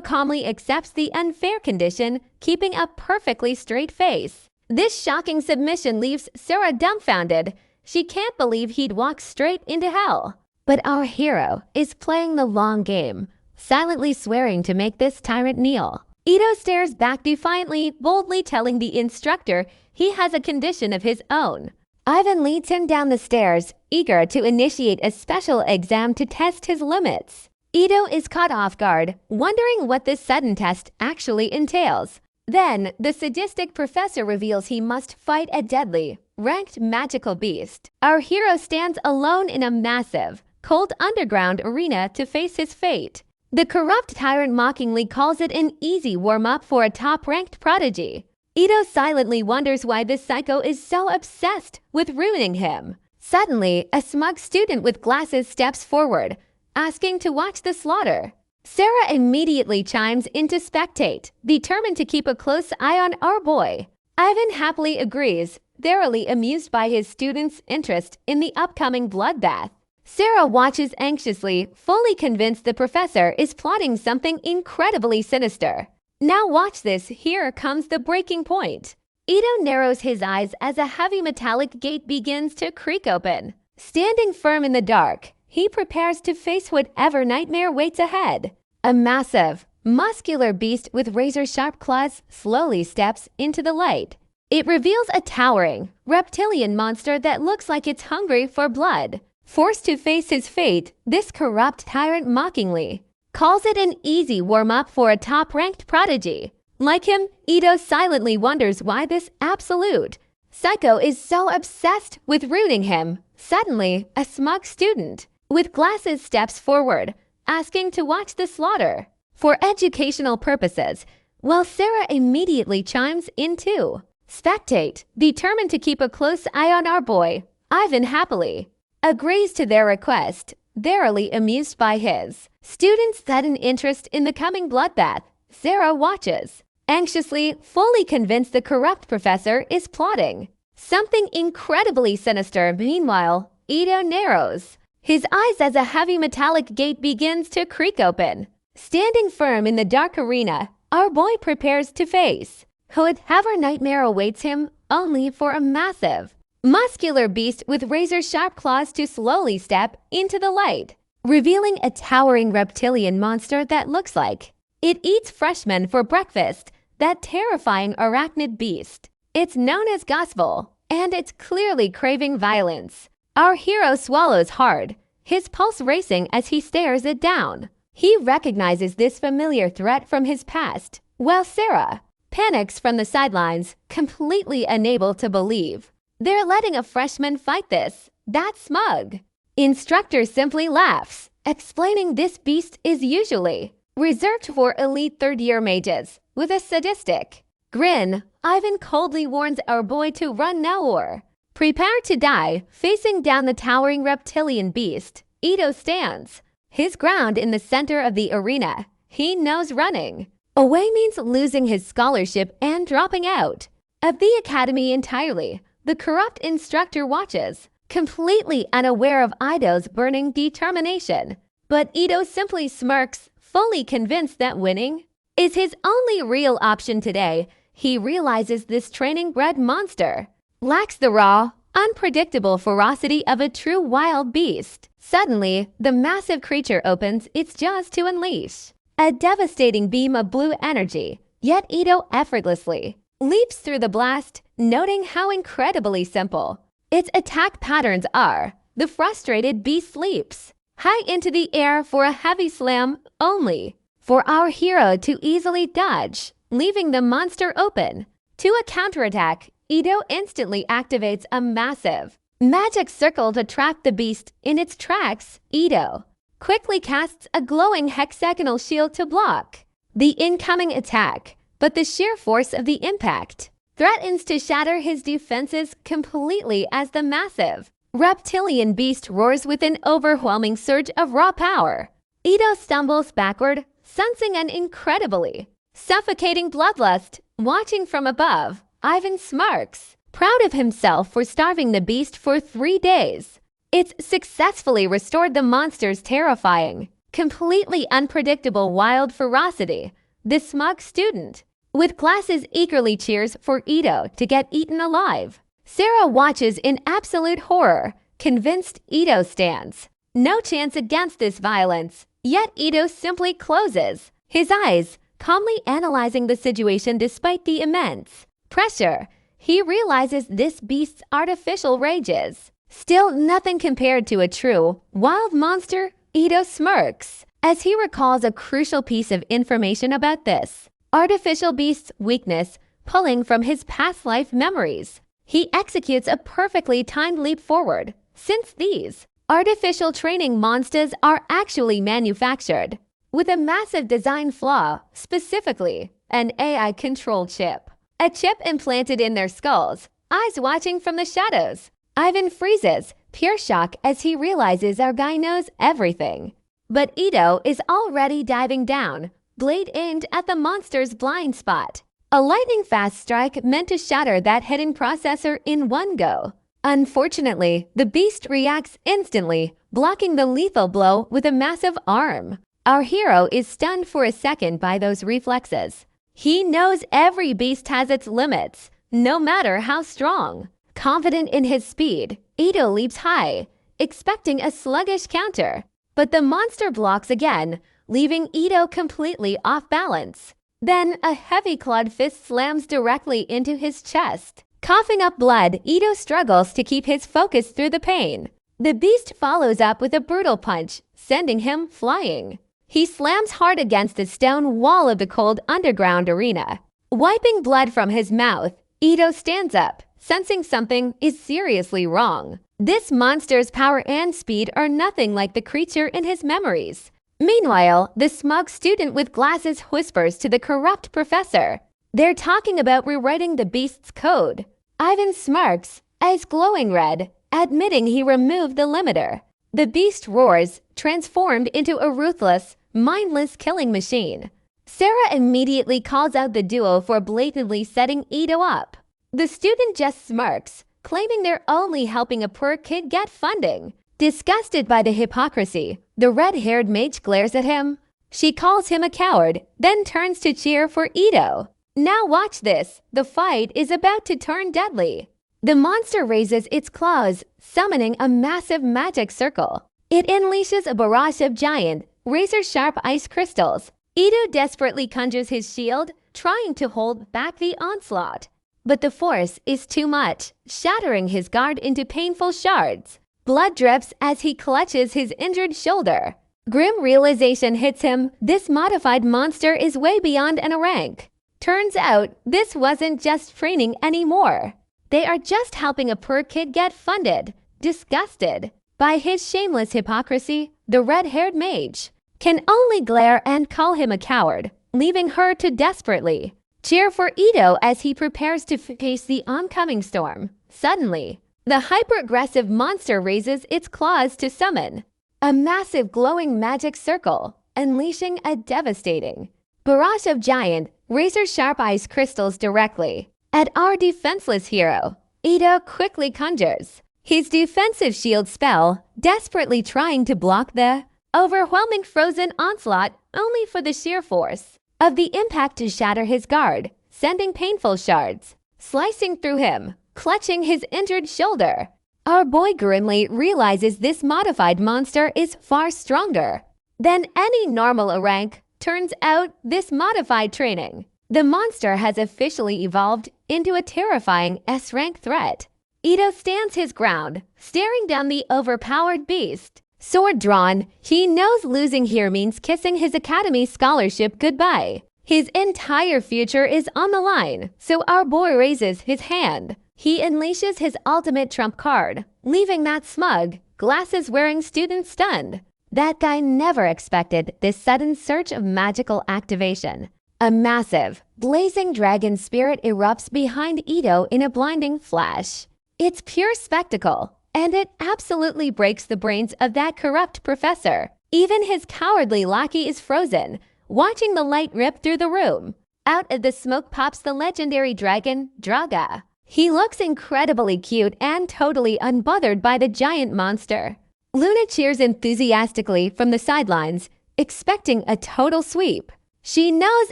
calmly accepts the unfair condition, keeping a perfectly straight face. This shocking submission leaves Sarah dumbfounded. She can't believe he'd walk straight into hell. But our hero is playing the long game, silently swearing to make this tyrant kneel. Ito stares back defiantly, boldly telling the instructor he has a condition of his own. Ivan leads him down the stairs, eager to initiate a special exam to test his limits. Ito is caught off guard, wondering what this sudden test actually entails. Then, the sadistic professor reveals he must fight a deadly, ranked magical beast. Our hero stands alone in a massive, cold underground arena to face his fate. The corrupt tyrant mockingly calls it an easy warm-up for a top-ranked prodigy. Ito silently wonders why this psycho is so obsessed with ruining him. Suddenly, a smug student with glasses steps forward, asking to watch the slaughter. Sarah immediately chimes in to spectate, determined to keep a close eye on our boy. Ivan happily agrees, thoroughly amused by his student's interest in the upcoming bloodbath. Sarah watches anxiously, fully convinced the professor is plotting something incredibly sinister. Now watch this, here comes the breaking point. Ito narrows his eyes as a heavy metallic gate begins to creak open. Standing firm in the dark, he prepares to face whatever nightmare waits ahead. A massive, muscular beast with razor-sharp claws slowly steps into the light. It reveals a towering, reptilian monster that looks like it's hungry for blood. Forced to face his fate, this corrupt tyrant mockingly calls it an easy warm-up for a top-ranked prodigy. Like him, Ito silently wonders why this absolute psycho is so obsessed with ruining him. Suddenly, a smug student with glasses steps forward, asking to watch the slaughter for educational purposes, while Sarah immediately chimes in too. Spectate, determined to keep a close eye on our boy, Ivan happily agrees to their request, thoroughly amused by his student's sudden interest in the coming bloodbath. Sarah watches, anxiously, fully convinced the corrupt professor is plotting something incredibly sinister. Meanwhile, Ito narrows his eyes as a heavy metallic gate begins to creak open. Standing firm in the dark arena, our boy prepares to face whatever nightmare awaits him, only for a massive, muscular beast with razor-sharp claws to slowly step into the light, revealing a towering reptilian monster that looks like it eats freshmen for breakfast. That terrifying arachnid beast. It's known as Gospel, and it's clearly craving violence. Our hero swallows hard, his pulse racing as he stares it down. He recognizes this familiar threat from his past, while Sarah panics from the sidelines, completely unable to believe they're letting a freshman fight this. That's smug. Instructor simply laughs, explaining this beast is usually reserved for elite third-year mages. With a sadistic grin, Ivan coldly warns our boy to run now or prepare to die. Facing down the towering reptilian beast, Ito stands his ground in the center of the arena. He knows running away means losing his scholarship and dropping out of the academy entirely. The corrupt instructor watches, completely unaware of Ito's burning determination. But Ito simply smirks, fully convinced that winning is his only real option today. He realizes this training-bred monster lacks the raw, unpredictable ferocity of a true wild beast. Suddenly, the massive creature opens its jaws to unleash a devastating beam of blue energy. Yet Ito effortlessly leaps through the blast, noting how incredibly simple its attack patterns are. The frustrated beast leaps high into the air for a heavy slam, only for our hero to easily dodge, leaving the monster open. To a counterattack, Ito instantly activates a massive magic circle to trap the beast in its tracks. Ito quickly casts a glowing hexagonal shield to block the incoming attack, but the sheer force of the impact threatens to shatter his defenses completely as the massive Reptilian beast roars with an overwhelming surge of raw power. Ito stumbles backward, sensing an incredibly suffocating bloodlust. Watching from above, Ivan smirks, proud of himself for starving the beast for 3 days. It's successfully restored the monster's terrifying, completely unpredictable wild ferocity. The smug student, with glasses, eagerly cheers for Ito to get eaten alive. Sarah watches in absolute horror, convinced Ito stands no chance against this violence. Yet Ito simply closes his eyes, calmly analyzing the situation despite the immense pressure. He realizes this beast's artificial rages still nothing compared to a true wild monster. Ito smirks as he recalls a crucial piece of information about this artificial beast's weakness, pulling from his past life memories. He executes a perfectly timed leap forward, since these artificial training monsters are actually manufactured with a massive design flaw, specifically an AI-controlled chip. A chip implanted in their skulls, eyes watching from the shadows. Ivan freezes, pure shock as he realizes our guy knows everything. But Ito is already diving down, blade aimed at the monster's blind spot. A lightning-fast strike meant to shatter that hidden processor in one go. Unfortunately, the beast reacts instantly, blocking the lethal blow with a massive arm. Our hero is stunned for a second by those reflexes. He knows every beast has its limits, no matter how strong. Confident in his speed, Ito leaps high, expecting a sluggish counter. But the monster blocks again, leaving Ito completely off balance. Then a heavy clawed fist slams directly into his chest. Coughing up blood, Ito struggles to keep his focus through the pain. The beast follows up with a brutal punch, sending him flying. He slams hard against the stone wall of the cold underground arena. Wiping blood from his mouth, Ito stands up, sensing something is seriously wrong. This monster's power and speed are nothing like the creature in his memories. Meanwhile, the smug student with glasses whispers to the corrupt professor. They're talking about rewriting the beast's code. Ivan smirks, eyes glowing red, admitting he removed the limiter. The beast roars, transformed into a ruthless, mindless killing machine. Sarah immediately calls out the duo for blatantly setting Ito up. The student just smirks, claiming they're only helping a poor kid get funding. Disgusted by the hypocrisy, the red-haired mage glares at him. She calls him a coward, then turns to cheer for Ito. Now watch this, the fight is about to turn deadly. The monster raises its claws, summoning a massive magic circle. It unleashes a barrage of giant, razor-sharp ice crystals. Ito desperately conjures his shield, trying to hold back the onslaught. But the force is too much, shattering his guard into painful shards. Blood drips as he clutches his injured shoulder. Grim realization hits him, this modified monster is way beyond an rank. Turns out, this wasn't just training anymore. They are just helping a poor kid get funded. Disgusted by his shameless hypocrisy, the red-haired mage can only glare and call him a coward, leaving her to desperately cheer for Ito as he prepares to face the oncoming storm. Suddenly, the hyper-aggressive monster raises its claws to summon a massive glowing magic circle, unleashing a devastating barrage of giant, razor-sharp ice crystals directly at our defenseless hero. Ito quickly conjures his defensive shield spell, desperately trying to block the overwhelming frozen onslaught, only for the sheer force of the impact to shatter his guard, sending painful shards slicing through him, clutching his injured shoulder. Our boy grimly realizes this modified monster is far stronger than any normal rank. Turns out, this modified training, the monster has officially evolved into a terrifying S-rank threat. Ito stands his ground, staring down the overpowered beast. Sword drawn, he knows losing here means kissing his academy scholarship goodbye. His entire future is on the line, so our boy raises his hand. He unleashes his ultimate trump card, leaving that smug, glasses-wearing student stunned. That guy never expected this sudden surge of magical activation. A massive, blazing dragon spirit erupts behind Ito in a blinding flash. It's pure spectacle. and it absolutely breaks the brains of that corrupt professor. Even his cowardly lackey is frozen, watching the light rip through the room. Out of the smoke pops the legendary dragon, Draga. He looks incredibly cute and totally unbothered by the giant monster. Luna cheers enthusiastically from the sidelines, expecting a total sweep. She knows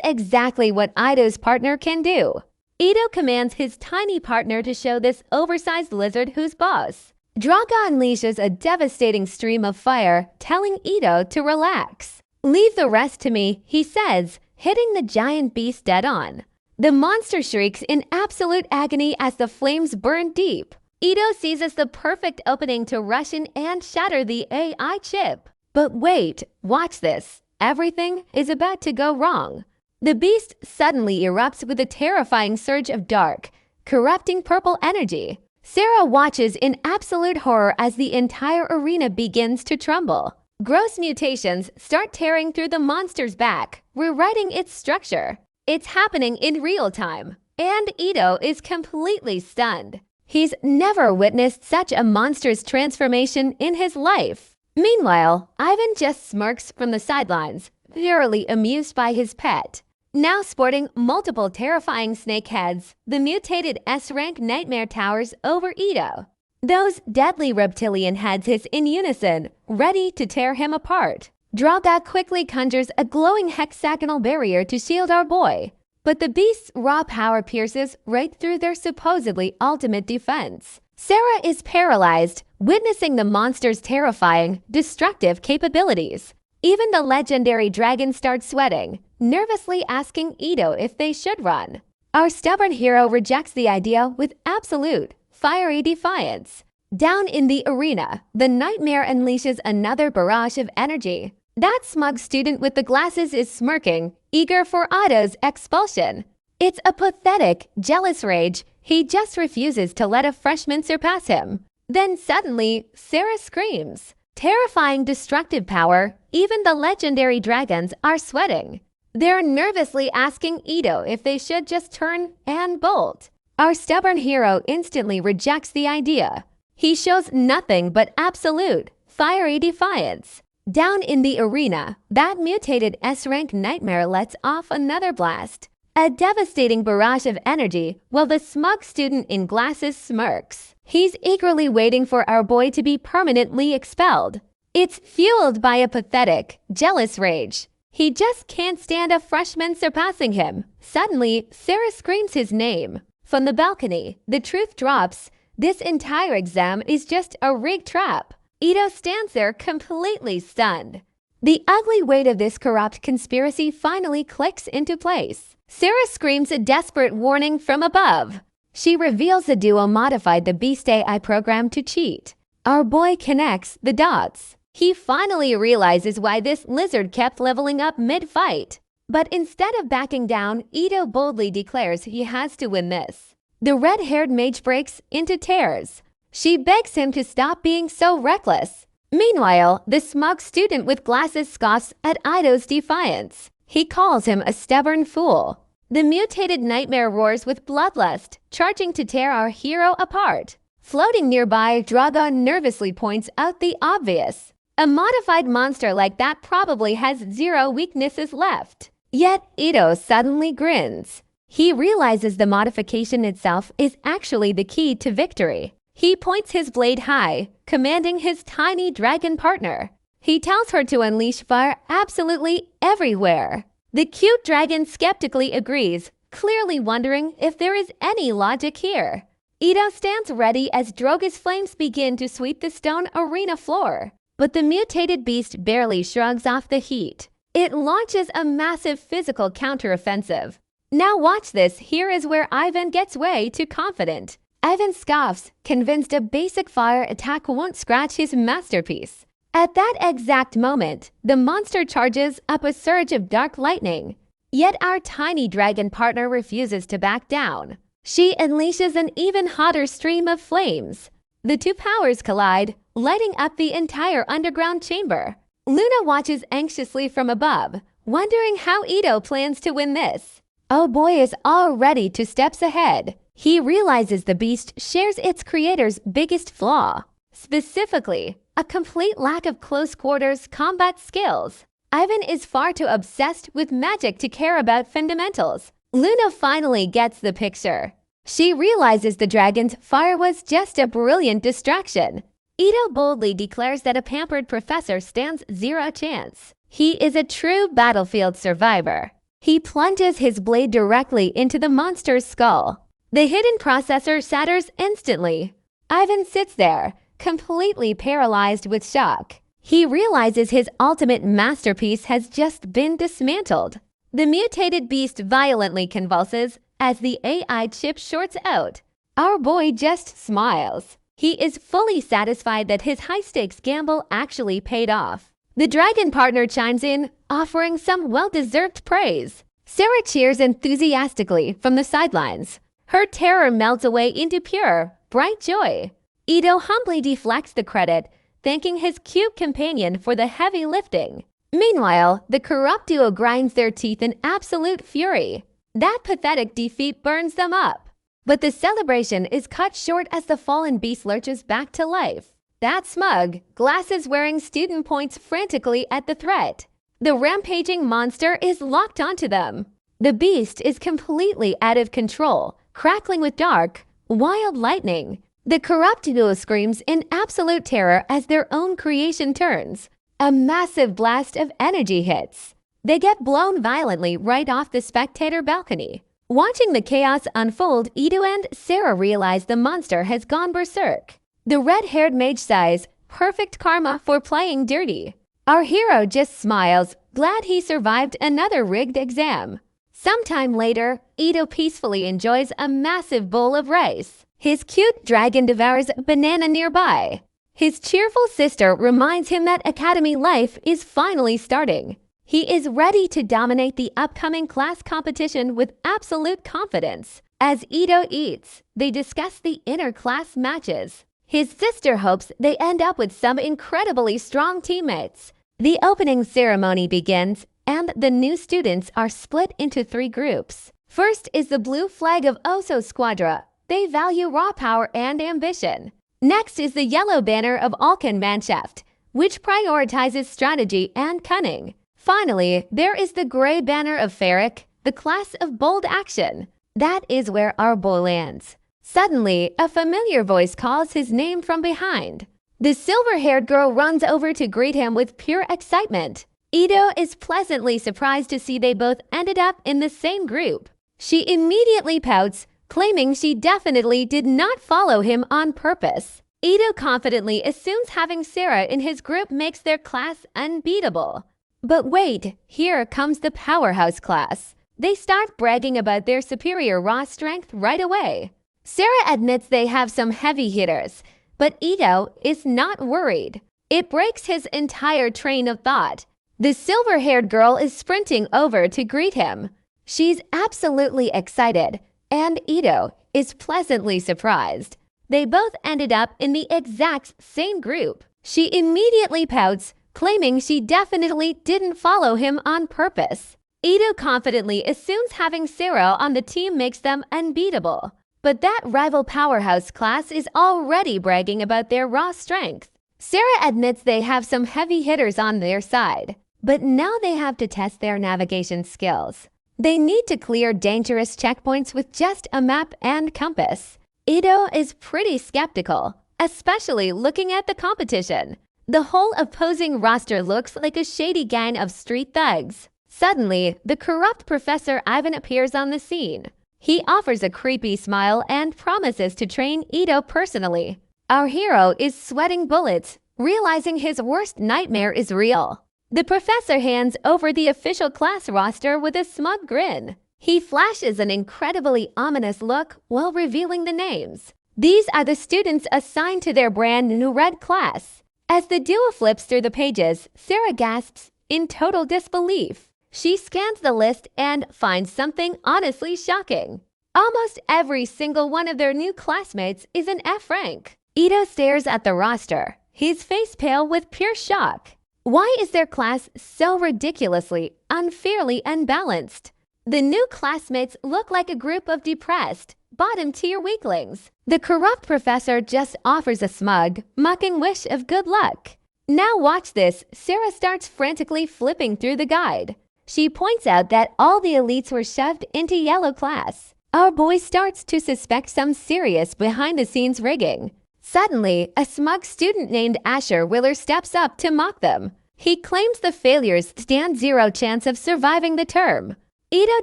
exactly what Ido's partner can do. Ido commands his tiny partner to show this oversized lizard who's boss. Draga unleashes a devastating stream of fire, telling Ido to relax. "Leave the rest to me," he says, hitting the giant beast dead on. The monster shrieks in absolute agony as the flames burn deep. Ido seizes the perfect opening to rush in and shatter the AI chip. But wait, watch this. Everything is about to go wrong. The beast suddenly erupts with a terrifying surge of dark, corrupting purple energy. Sarah watches in absolute horror as the entire arena begins to tremble. Gross mutations start tearing through the monster's back, rewriting its structure. It's happening in real time, and Ido is completely stunned. He's never witnessed such a monstrous transformation in his life. Meanwhile, Ivan just smirks from the sidelines, thoroughly amused by his pet. Now sporting multiple terrifying snake heads, the mutated S-rank nightmare towers over Ido. Those deadly reptilian heads hiss in unison, ready to tear him apart. Draga quickly conjures a glowing hexagonal barrier to shield our boy, but the beast's raw power pierces right through their supposedly ultimate defense. Sarah is paralyzed, witnessing the monster's terrifying, destructive capabilities. Even the legendary dragon starts sweating, nervously asking Ido if they should run. Our stubborn hero rejects the idea with absolute, fiery defiance. Down in the arena, the nightmare unleashes another barrage of energy. That smug student with the glasses is smirking, eager for Ido's expulsion. It's a pathetic, jealous rage. He just refuses to let a freshman surpass him. Then suddenly, Sarah screams. Terrifying destructive power, even the legendary dragons are sweating. They're nervously asking Ido if they should just turn and bolt. Our stubborn hero instantly rejects the idea. He shows nothing but absolute, fiery defiance. Down in the arena, that mutated S-rank nightmare lets off another blast. A devastating barrage of energy while the smug student in glasses smirks. He's eagerly waiting for our boy to be permanently expelled. It's fueled by a pathetic, jealous rage. He just can't stand a freshman surpassing him. Suddenly, Sarah screams his name. From the balcony, the truth drops. This entire exam is just a rigged trap. Ido stands there completely stunned. The ugly weight of this corrupt conspiracy finally clicks into place. Sarah screams a desperate warning from above. She reveals the duo modified the Beast AI program to cheat. Our boy connects the dots. He finally realizes why this lizard kept leveling up mid-fight. But instead of backing down, Ido boldly declares he has to win this. The red-haired mage breaks into tears. She begs him to stop being so reckless. Meanwhile, the smug student with glasses scoffs at Ido's defiance. He calls him a stubborn fool. The mutated nightmare roars with bloodlust, charging to tear our hero apart. Floating nearby, Draga nervously points out the obvious. A modified monster like that probably has zero weaknesses left. Yet Ido suddenly grins. He realizes the modification itself is actually the key to victory. He points his blade high, commanding his tiny dragon partner. He tells her to unleash fire absolutely everywhere. The cute dragon skeptically agrees, clearly wondering if there is any logic here. Ido stands ready as Droga's flames begin to sweep the stone arena floor. But the mutated beast barely shrugs off the heat. It launches a massive physical counteroffensive. Now watch this, here is where Ivan gets way too confident. Ivan scoffs, convinced a basic fire attack won't scratch his masterpiece. At that exact moment, the monster charges up a surge of dark lightning. Yet our tiny dragon partner refuses to back down. She unleashes an even hotter stream of flames. The two powers collide, lighting up the entire underground chamber. Luna watches anxiously from above, wondering how Ido plans to win this. Oh boy is already 2 steps ahead. He realizes the beast shares its creator's biggest flaw. Specifically, a complete lack of close quarters combat skills. Ivan is far too obsessed with magic to care about fundamentals. Luna finally gets the picture. She realizes the dragon's fire was just a brilliant distraction. Ito boldly declares that a pampered professor stands zero chance. He is a true battlefield survivor. He plunges his blade directly into the monster's skull. The hidden processor shatters instantly. Ivan sits there, completely paralyzed with shock. He realizes his ultimate masterpiece has just been dismantled. The mutated beast violently convulses as the AI chip shorts out. Our boy just smiles. He is fully satisfied that his high-stakes gamble actually paid off. The dragon partner chimes in, offering some well-deserved praise. Sarah cheers enthusiastically from the sidelines. Her terror melts away into pure, bright joy. Ito humbly deflects the credit, thanking his cute companion for the heavy lifting. Meanwhile, the corrupt duo grinds their teeth in absolute fury. That pathetic defeat burns them up. But the celebration is cut short as the fallen beast lurches back to life. That smug, glasses-wearing student points frantically at the threat. The rampaging monster is locked onto them. The beast is completely out of control, crackling with dark, wild lightning. The corrupt duo screams in absolute terror as their own creation turns. A massive blast of energy hits. They get blown violently right off the spectator balcony. Watching the chaos unfold, Ito and Sarah realize the monster has gone berserk. The red-haired mage sighs, perfect karma for playing dirty. Our hero just smiles, glad he survived another rigged exam. Sometime later, Ito peacefully enjoys a massive bowl of rice. His cute dragon devours a banana nearby. His cheerful sister reminds him that academy life is finally starting. He is ready to dominate the upcoming class competition with absolute confidence. As Ito eats, they discuss the inter-class matches. His sister hopes they end up with some incredibly strong teammates. The opening ceremony begins, and the new students are split into 3 groups. First is the blue flag of Oso Squadra. They value raw power and ambition. Next is the yellow banner of Alkan Mannschaft, which prioritizes strategy and cunning. Finally, there is the gray banner of Ferric, the class of bold action. That is where our boy lands. Suddenly, a familiar voice calls his name from behind. The silver-haired girl runs over to greet him with pure excitement. Ito is pleasantly surprised to see they both ended up in the same group. She immediately pouts, claiming she definitely did not follow him on purpose. Ito confidently assumes having Sarah in his group makes their class unbeatable. But wait, here comes the powerhouse class. They start bragging about their superior raw strength right away. Sarah admits they have some heavy hitters, but Ito is not worried. It breaks his entire train of thought. The silver-haired girl is sprinting over to greet him. She's absolutely excited, and Ito is pleasantly surprised. They both ended up in the exact same group. She immediately pouts, claiming she definitely didn't follow him on purpose. Ito confidently assumes having Sarah on the team makes them unbeatable. But that rival powerhouse class is already bragging about their raw strength. Sarah admits they have some heavy hitters on their side, but now they have to test their navigation skills. They need to clear dangerous checkpoints with just a map and compass. Ito is pretty skeptical, especially looking at the competition. The whole opposing roster looks like a shady gang of street thugs. Suddenly, the corrupt Professor Ivan appears on the scene. He offers a creepy smile and promises to train Ito personally. Our hero is sweating bullets, realizing his worst nightmare is real. The professor hands over the official class roster with a smug grin. He flashes an incredibly ominous look while revealing the names. These are the students assigned to their brand new red class. As the duo flips through the pages, Sarah gasps in total disbelief. She scans the list and finds something honestly shocking. Almost every single one of their new classmates is an F rank. Ito stares at the roster, his face pale with pure shock. Why is their class so ridiculously, unfairly unbalanced? The new classmates look like a group of depressed, bottom-tier weaklings. The corrupt professor just offers a smug, mocking wish of good luck. Now watch this. Sarah starts frantically flipping through the guide. She points out that all the elites were shoved into yellow class. Our boy starts to suspect some serious behind-the-scenes rigging. Suddenly, a smug student named Asher Willer steps up to mock them. He claims the failures stand zero chance of surviving the term. Ito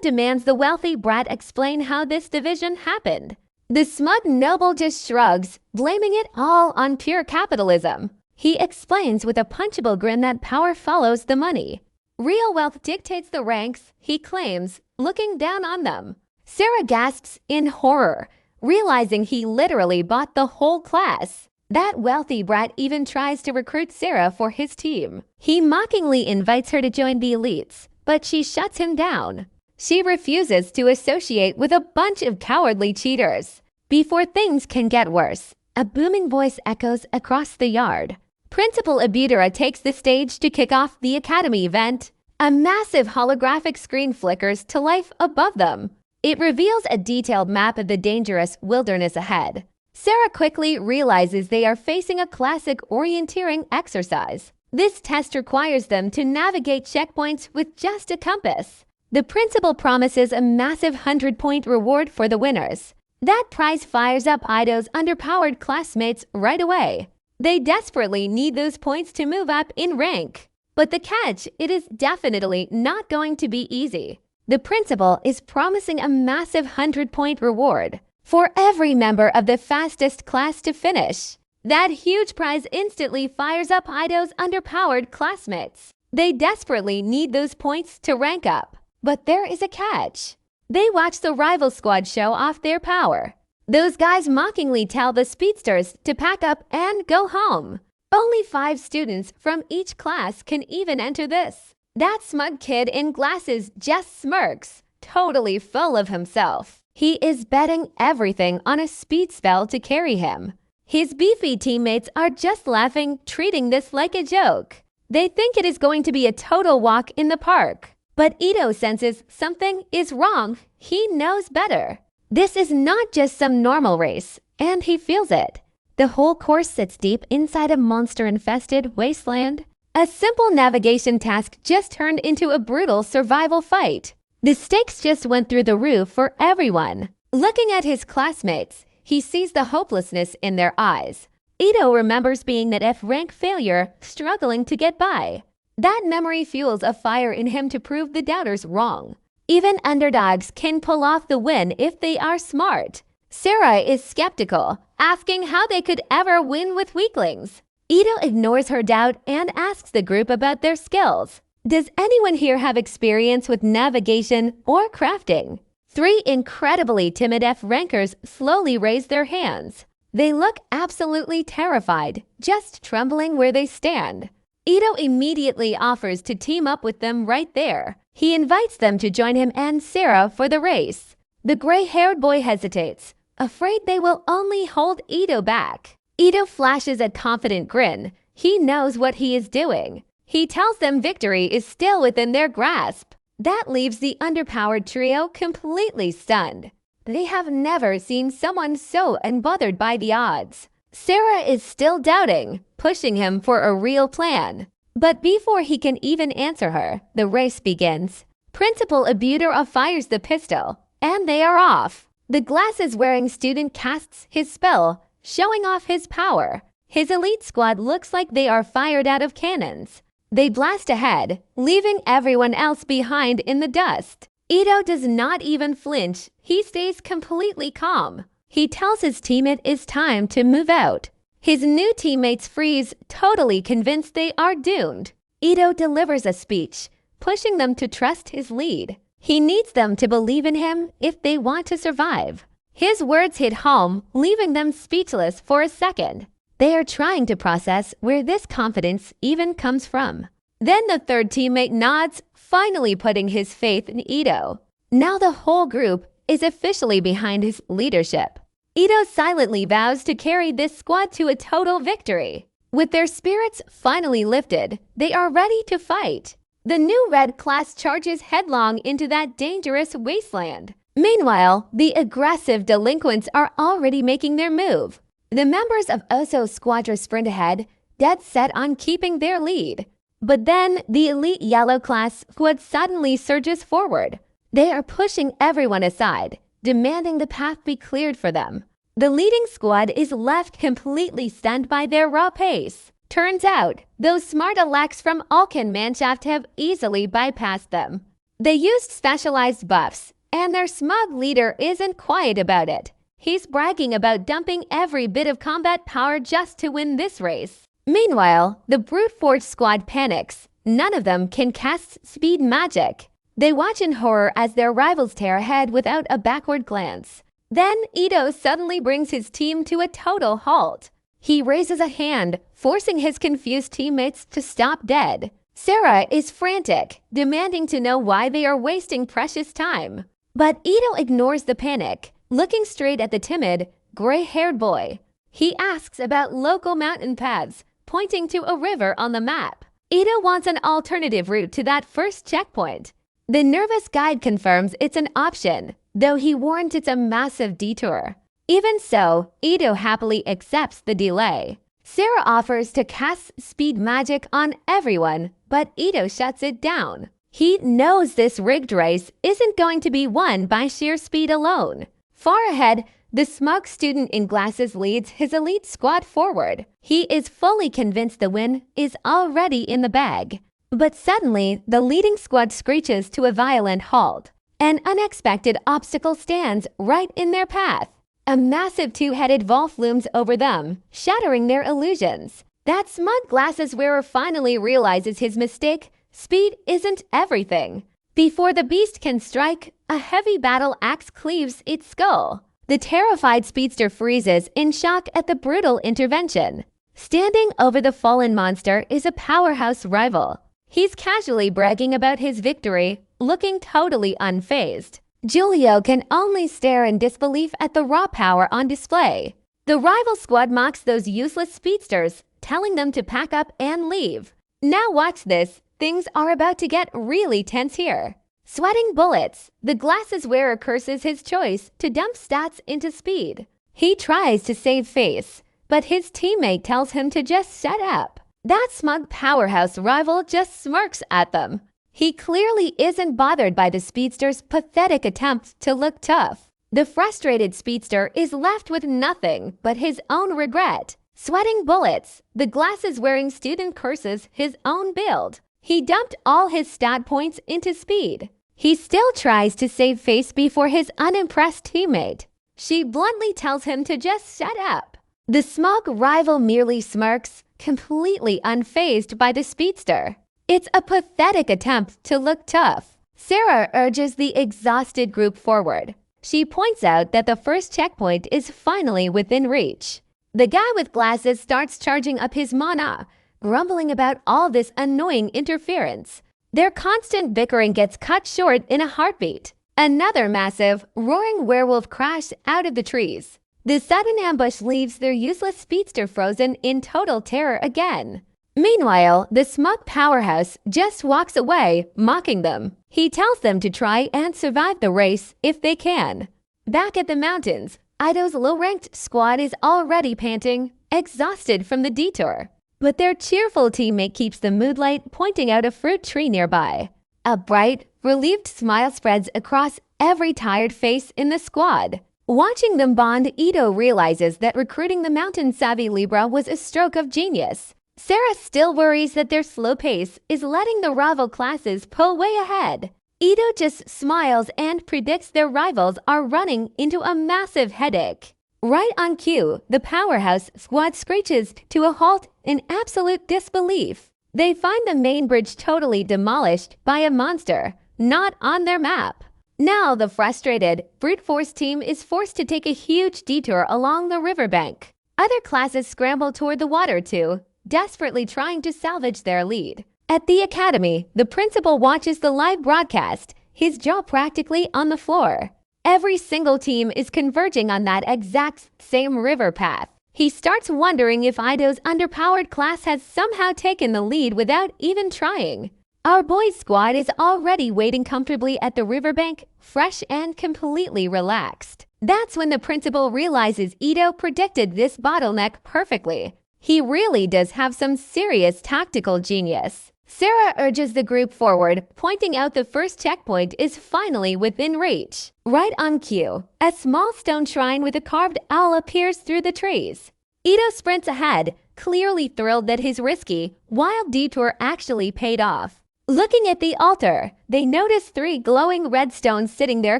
demands the wealthy brat explain how this division happened. The smug noble just shrugs, blaming it all on pure capitalism. He explains with a punchable grin that power follows the money. Real wealth dictates the ranks, he claims, looking down on them. Sarah gasps in horror, realizing he literally bought the whole class. That wealthy brat even tries to recruit Sarah for his team. He mockingly invites her to join the elites, but she shuts him down. She refuses to associate with a bunch of cowardly cheaters. Before things can get worse, a booming voice echoes across the yard. Principal Abudera takes the stage to kick off the academy event. A massive holographic screen flickers to life above them. It reveals a detailed map of the dangerous wilderness ahead. Sarah quickly realizes they are facing a classic orienteering exercise. This test requires them to navigate checkpoints with just a compass. The principal promises a massive 100-point reward for the winners. That prize fires up Ido's underpowered classmates right away. They desperately need those points to move up in rank. But the catch, it is definitely not going to be easy. The principal is promising a massive 100-point reward for every member of the fastest class to finish. That huge prize instantly fires up Ido's underpowered classmates. They desperately need those points to rank up. But there is a catch. They watch the rival squad show off their power. Those guys mockingly tell the speedsters to pack up and go home. Only 5 students from each class can even enter this. That smug kid in glasses just smirks, totally full of himself. He is betting everything on a speed spell to carry him. His beefy teammates are just laughing, treating this like a joke. They think it is going to be a total walk in the park. But Ito senses something is wrong. He knows better. This is not just some normal race, and he feels it. The whole course sits deep inside a monster-infested wasteland. A simple navigation task just turned into a brutal survival fight. The stakes just went through the roof for everyone. Looking at his classmates, he sees the hopelessness in their eyes. Ito remembers being that F-rank failure, struggling to get by. That memory fuels a fire in him to prove the doubters wrong. Even underdogs can pull off the win if they are smart. Sarah is skeptical, asking how they could ever win with weaklings. Ito ignores her doubt and asks the group about their skills. Does anyone here have experience with navigation or crafting? 3 incredibly timid F-rankers slowly raise their hands. They look absolutely terrified, just trembling where they stand. Ito immediately offers to team up with them right there. He invites them to join him and Sarah for the race. The gray-haired boy hesitates, afraid they will only hold Ito back. Ito flashes a confident grin. He knows what he is doing. He tells them victory is still within their grasp. That leaves the underpowered trio completely stunned. They have never seen someone so unbothered by the odds. Sarah is still doubting, pushing him for a real plan. But before he can even answer her, the race begins. Principal Abudera fires the pistol, and they are off. The glasses-wearing student casts his spell, showing off his power. His elite squad looks like they are fired out of cannons. They blast ahead, leaving everyone else behind in the dust. Ito does not even flinch. He stays completely calm. He tells his team it is time to move out. His new teammates freeze, totally convinced they are doomed. Ito delivers a speech, pushing them to trust his lead. He needs them to believe in him if they want to survive. His words hit home, leaving them speechless for a second. They are trying to process where this confidence even comes from. Then the third teammate nods, finally putting his faith in Ito. Now the whole group is officially behind his leadership. Ito silently vows to carry this squad to a total victory. With their spirits finally lifted, they are ready to fight. The new red class charges headlong into that dangerous wasteland. Meanwhile, the aggressive delinquents are already making their move. The members of Oso's squadron sprint ahead, dead set on keeping their lead. But then, the elite yellow class squad suddenly surges forward. They are pushing everyone aside, demanding the path be cleared for them. The leading squad is left completely stunned by their raw pace. Turns out, those smart elects from Alkan Manshaft have easily bypassed them. They used specialized buffs, and their smug leader isn't quiet about it. He's bragging about dumping every bit of combat power just to win this race. Meanwhile, the brute force squad panics. None of them can cast speed magic. They watch in horror as their rivals tear ahead without a backward glance. Then Ito suddenly brings his team to a total halt. He raises a hand, forcing his confused teammates to stop dead. Sarah is frantic, demanding to know why they are wasting precious time. But Ito ignores the panic, looking straight at the timid, gray-haired boy. He asks about local mountain paths, pointing to a river on the map. Ito wants an alternative route to that first checkpoint. The nervous guide confirms it's an option, though he warns it's a massive detour. Even so, Ito happily accepts the delay. Sarah offers to cast speed magic on everyone, but Ito shuts it down. He knows this rigged race isn't going to be won by sheer speed alone. Far ahead, the smug student in glasses leads his elite squad forward. He is fully convinced the win is already in the bag. But suddenly, the leading squad screeches to a violent halt. An unexpected obstacle stands right in their path. A massive two-headed Volf looms over them, shattering their illusions. That smug glasses wearer finally realizes his mistake. Speed isn't everything. Before the beast can strike, a heavy battle axe cleaves its skull. The terrified speedster freezes in shock at the brutal intervention. Standing over the fallen monster is a powerhouse rival. He's casually bragging about his victory, looking totally unfazed. Giulio can only stare in disbelief at the raw power on display. The rival squad mocks those useless speedsters, telling them to pack up and leave. Now watch this. Things are about to get really tense here. Sweating bullets, the glasses wearer curses his choice to dump stats into speed. He tries to save face, but his teammate tells him to just shut up. That smug powerhouse rival just smirks at them. He clearly isn't bothered by the speedster's pathetic attempt to look tough. The frustrated speedster is left with nothing but his own regret. Sweating bullets, the glasses-wearing student curses his own build. He dumped all his stat points into speed. He still tries to save face before his unimpressed teammate. She bluntly tells him to just shut up. The smug rival merely smirks, completely unfazed by the speedster. It's a pathetic attempt to look tough. Sarah urges the exhausted group forward. She points out that the first checkpoint is finally within reach. The guy with glasses starts charging up his mana, grumbling about all this annoying interference. Their constant bickering gets cut short in a heartbeat. Another massive, roaring werewolf crashed out of the trees. The sudden ambush leaves their useless speedster frozen in total terror again. Meanwhile, the smug powerhouse just walks away, mocking them. He tells them to try and survive the race if they can. Back at the mountains, Ido's low-ranked squad is already panting, exhausted from the detour. But their cheerful teammate keeps the mood light, pointing out a fruit tree nearby. A bright, relieved smile spreads across every tired face in the squad. Watching them bond, Ito realizes that recruiting the mountain-savvy Libra was a stroke of genius. Sarah still worries that their slow pace is letting the rival classes pull way ahead. Ito just smiles and predicts their rivals are running into a massive headache. Right on cue, the powerhouse squad screeches to a halt in absolute disbelief. They find the main bridge totally demolished by a monster, not on their map. Now the frustrated, brute force team is forced to take a huge detour along the riverbank. Other classes scramble toward the water too, desperately trying to salvage their lead. At the academy, the principal watches the live broadcast, his jaw practically on the floor. Every single team is converging on that exact same river path. He starts wondering if Ido's underpowered class has somehow taken the lead without even trying. Our boys' squad is already waiting comfortably at the riverbank, fresh and completely relaxed. That's when the principal realizes Ito predicted this bottleneck perfectly. He really does have some serious tactical genius. Sarah urges the group forward, pointing out the first checkpoint is finally within reach. Right on cue, a small stone shrine with a carved owl appears through the trees. Ito sprints ahead, clearly thrilled that his risky, wild detour actually paid off. Looking at the altar, they notice 3 glowing red stones sitting there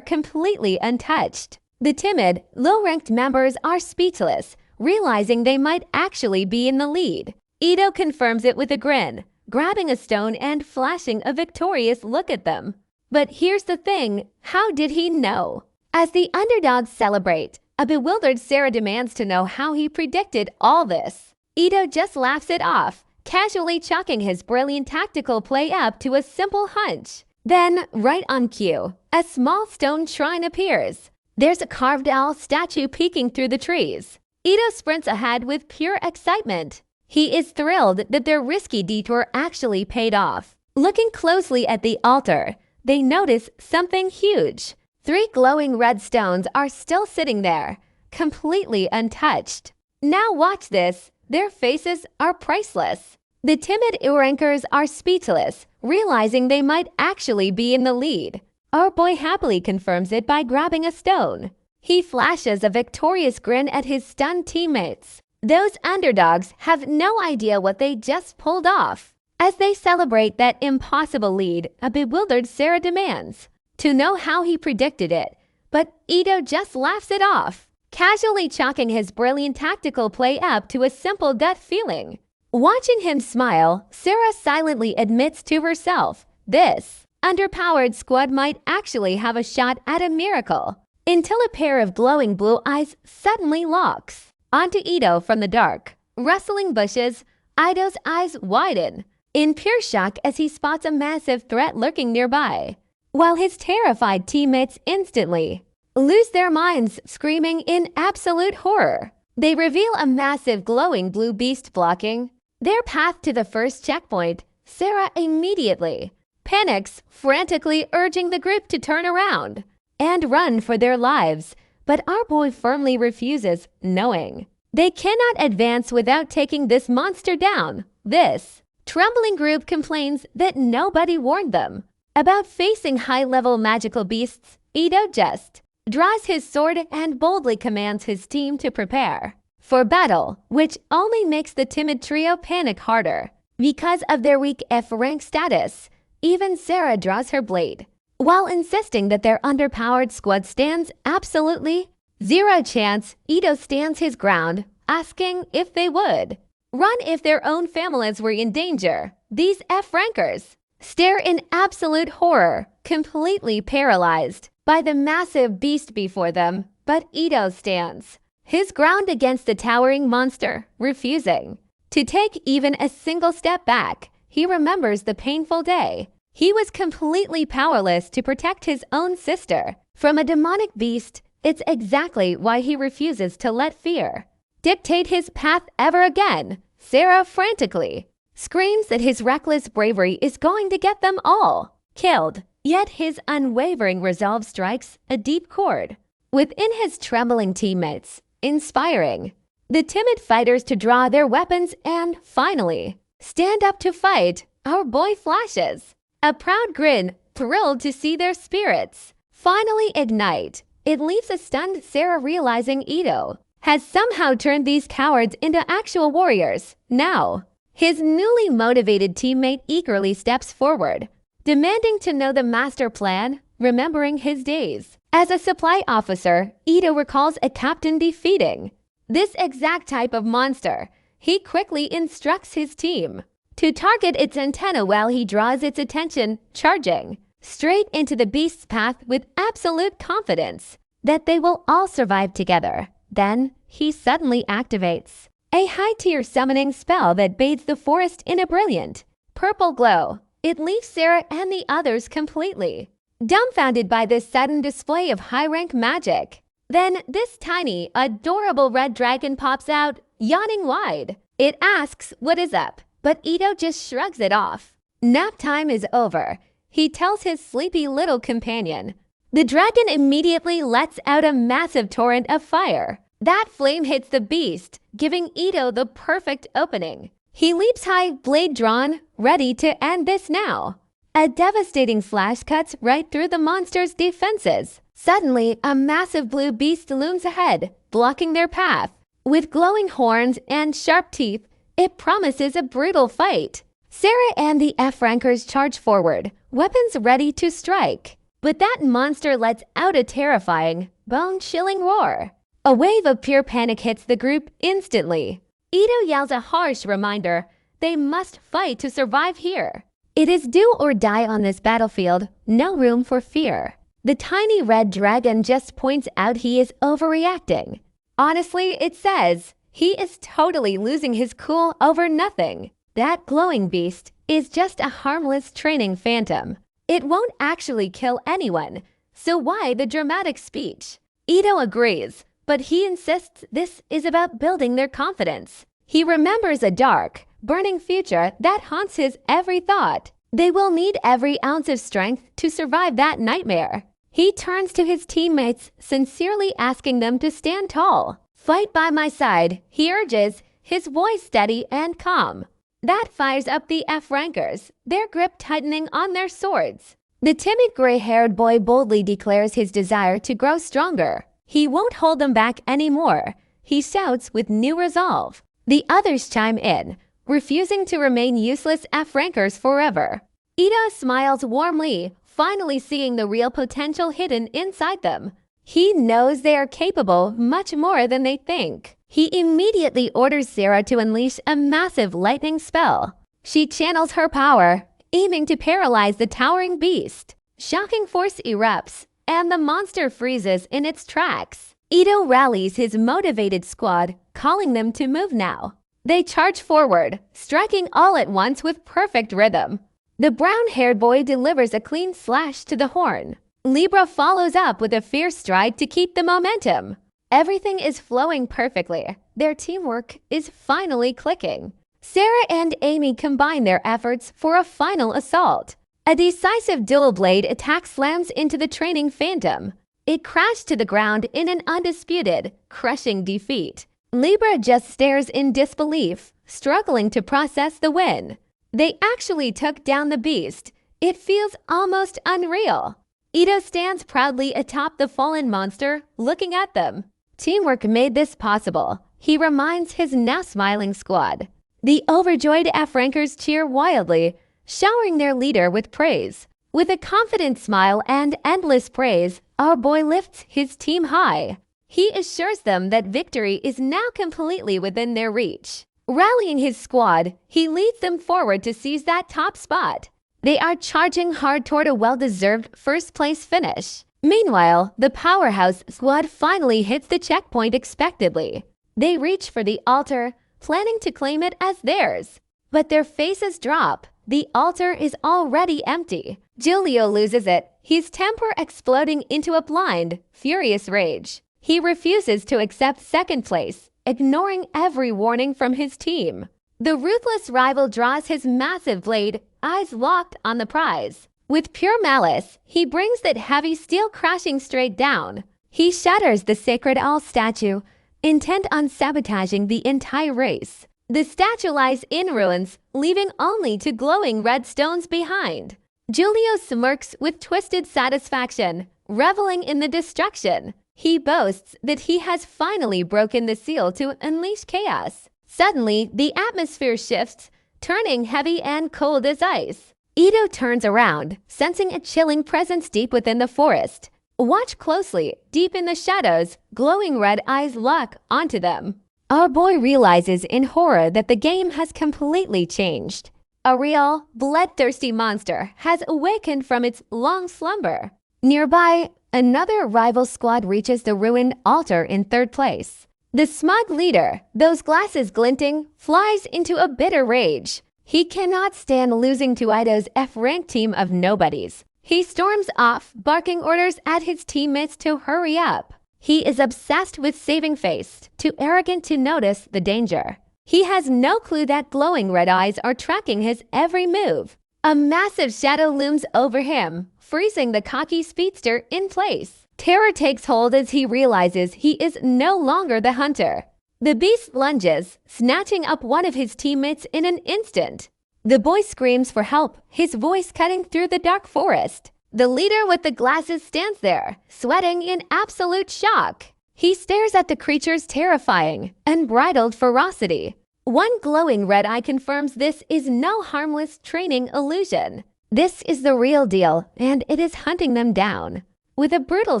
completely untouched. The timid, low-ranked members are speechless, realizing they might actually be in the lead. Ito confirms it with a grin, grabbing a stone and flashing a victorious look at them. But here's the thing, how did he know? As the underdogs celebrate, a bewildered Sarah demands to know how he predicted all this. Ito just laughs it off, casually chalking his brilliant tactical play up to a simple hunch. Then, right on cue, a small stone shrine appears. There's a carved owl statue peeking through the trees. Ito sprints ahead with pure excitement. He is thrilled that their risky detour actually paid off. Looking closely at the altar, they notice something huge. 3 glowing red stones are still sitting there, completely untouched. Now watch this. Their faces are priceless. The timid rankers are speechless, realizing they might actually be in the lead. Our boy happily confirms it by grabbing a stone. He flashes a victorious grin at his stunned teammates. Those underdogs have no idea what they just pulled off. As they celebrate that impossible lead, a bewildered Sarah demands to know how he predicted it, but Ito just laughs it off, casually chalking his brilliant tactical play up to a simple gut feeling. Watching him smile, Sarah silently admits to herself, this underpowered squad might actually have a shot at a miracle, until a pair of glowing blue eyes suddenly locks onto Ito from the dark. Rustling bushes, Ito's eyes widen, in pure shock as he spots a massive threat lurking nearby, while his terrified teammates instantly lose their minds, screaming in absolute horror. They reveal a massive glowing blue beast blocking their path to the first checkpoint. Sarah immediately panics, frantically urging the group to turn around and run for their lives, but our boy firmly refuses, knowing they cannot advance without taking this monster down. This trembling group complains that nobody warned them about facing high-level magical beasts. Ito just draws his sword and boldly commands his team to prepare for battle, which only makes the timid trio panic harder. Because of their weak F-rank status, even Sarah draws her blade, while insisting that their underpowered squad stands absolutely zero chance. Ito stands his ground, asking if they would run if their own families were in danger. These F-rankers stare in absolute horror, completely paralyzed by the massive beast before them. But Ito stands his ground against the towering monster, refusing to take even a single step back. He remembers the painful day he was completely powerless to protect his own sister from a demonic beast. It's exactly why he refuses to let fear dictate his path ever again. Sarah frantically screams that his reckless bravery is going to get them all killed. Yet his unwavering resolve strikes a deep chord within his trembling teammates, inspiring the timid fighters to draw their weapons and finally stand up to fight. Our boy flashes a proud grin, thrilled to see their spirits finally ignite. It leaves a stunned Sarah realizing Ito has somehow turned these cowards into actual warriors. Now, his newly motivated teammate eagerly steps forward, demanding to know the master plan. Remembering his days as a supply officer, Ito recalls a captain defeating this exact type of monster. He quickly instructs his team to target its antenna while he draws its attention, charging straight into the beast's path with absolute confidence that they will all survive together. Then, he suddenly activates a high-tier summoning spell that bathes the forest in a brilliant purple glow. It leaves Sarah and the others completely dumbfounded by this sudden display of high-rank magic. Then, this tiny, adorable red dragon pops out, yawning wide. It asks what is up, but Ito just shrugs it off. Nap time is over, he tells his sleepy little companion. The dragon immediately lets out a massive torrent of fire. That flame hits the beast, giving Ito the perfect opening. He leaps high, blade drawn, ready to end this now. A devastating slash cuts right through the monster's defenses. Suddenly, a massive blue beast looms ahead, blocking their path. With glowing horns and sharp teeth, it promises a brutal fight. Sarah and the F-rankers charge forward, weapons ready to strike. But that monster lets out a terrifying, bone-chilling roar. A wave of pure panic hits the group instantly. Ito yells a harsh reminder they must fight to survive here. It is do or die on this battlefield, no room for fear. The tiny red dragon just points out he is overreacting. Honestly, it says he is totally losing his cool over nothing. That glowing beast is just a harmless training phantom. It won't actually kill anyone, so why the dramatic speech? Ito agrees, but he insists this is about building their confidence. He remembers a dark, burning future that haunts his every thought. They will need every ounce of strength to survive that nightmare. He turns to his teammates, sincerely asking them to stand tall. Fight by my side, he urges, his voice steady and calm. That fires up the F-rankers, their grip tightening on their swords. The timid gray-haired boy boldly declares his desire to grow stronger. He won't hold them back anymore, he shouts with new resolve. The others chime in, refusing to remain useless F-rankers forever. Ito smiles warmly, finally seeing the real potential hidden inside them. He knows they are capable much more than they think. He immediately orders Sarah to unleash a massive lightning spell. She channels her power, aiming to paralyze the towering beast. Shocking force erupts, and the monster freezes in its tracks. Ito rallies his motivated squad, calling them to move now. They charge forward, striking all at once with perfect rhythm. The brown-haired boy delivers a clean slash to the horn. Libra follows up with a fierce strike to keep the momentum. Everything is flowing perfectly. Their teamwork is finally clicking. Sarah and Amy combine their efforts for a final assault. A decisive dual blade attack slams into the training phantom. It crashed to the ground in an undisputed, crushing defeat. Libra just stares in disbelief, struggling to process the win. They actually took down the beast. It feels almost unreal. Ito stands proudly atop the fallen monster, looking at them. Teamwork made this possible, he reminds his now smiling squad. The overjoyed F-rankers cheer wildly, showering their leader with praise. With a confident smile and endless praise, our boy lifts his team high. He assures them that victory is now completely within their reach. Rallying his squad, he leads them forward to seize that top spot. They are charging hard toward a well-deserved first-place finish. Meanwhile, the powerhouse squad finally hits the checkpoint expectedly. They reach for the altar, planning to claim it as theirs. But their faces drop. The altar is already empty. Giulio loses it, his temper exploding into a blind, furious rage. He refuses to accept second place, ignoring every warning from his team. The ruthless rival draws his massive blade, eyes locked on the prize. With pure malice, he brings that heavy steel crashing straight down. He shatters the sacred owl statue, intent on sabotaging the entire race. The statue lies in ruins, leaving only two glowing red stones behind. Giulio smirks with twisted satisfaction, reveling in the destruction. He boasts that he has finally broken the seal to unleash chaos. Suddenly, the atmosphere shifts, turning heavy and cold as ice. Ito turns around, sensing a chilling presence deep within the forest. Watch closely. Deep in the shadows, glowing red eyes lock onto them. Our boy realizes in horror that the game has completely changed. A real, bloodthirsty monster has awakened from its long slumber. Nearby, another rival squad reaches the ruined altar in third place. The smug leader, those glasses glinting, flies into a bitter rage. He cannot stand losing to Ito's F-ranked team of nobodies. He storms off, barking orders at his teammates to hurry up. He is obsessed with saving face, too arrogant to notice the danger. He has no clue that glowing red eyes are tracking his every move. A massive shadow looms over him, freezing the cocky speedster in place. Terror takes hold as he realizes he is no longer the hunter. The beast lunges, snatching up one of his teammates in an instant. The boy screams for help, his voice cutting through the dark forest. The leader with the glasses stands there, sweating in absolute shock. He stares at the creature's terrifying, unbridled ferocity. One glowing red eye confirms this is no harmless training illusion. This is the real deal, and it is hunting them down. With a brutal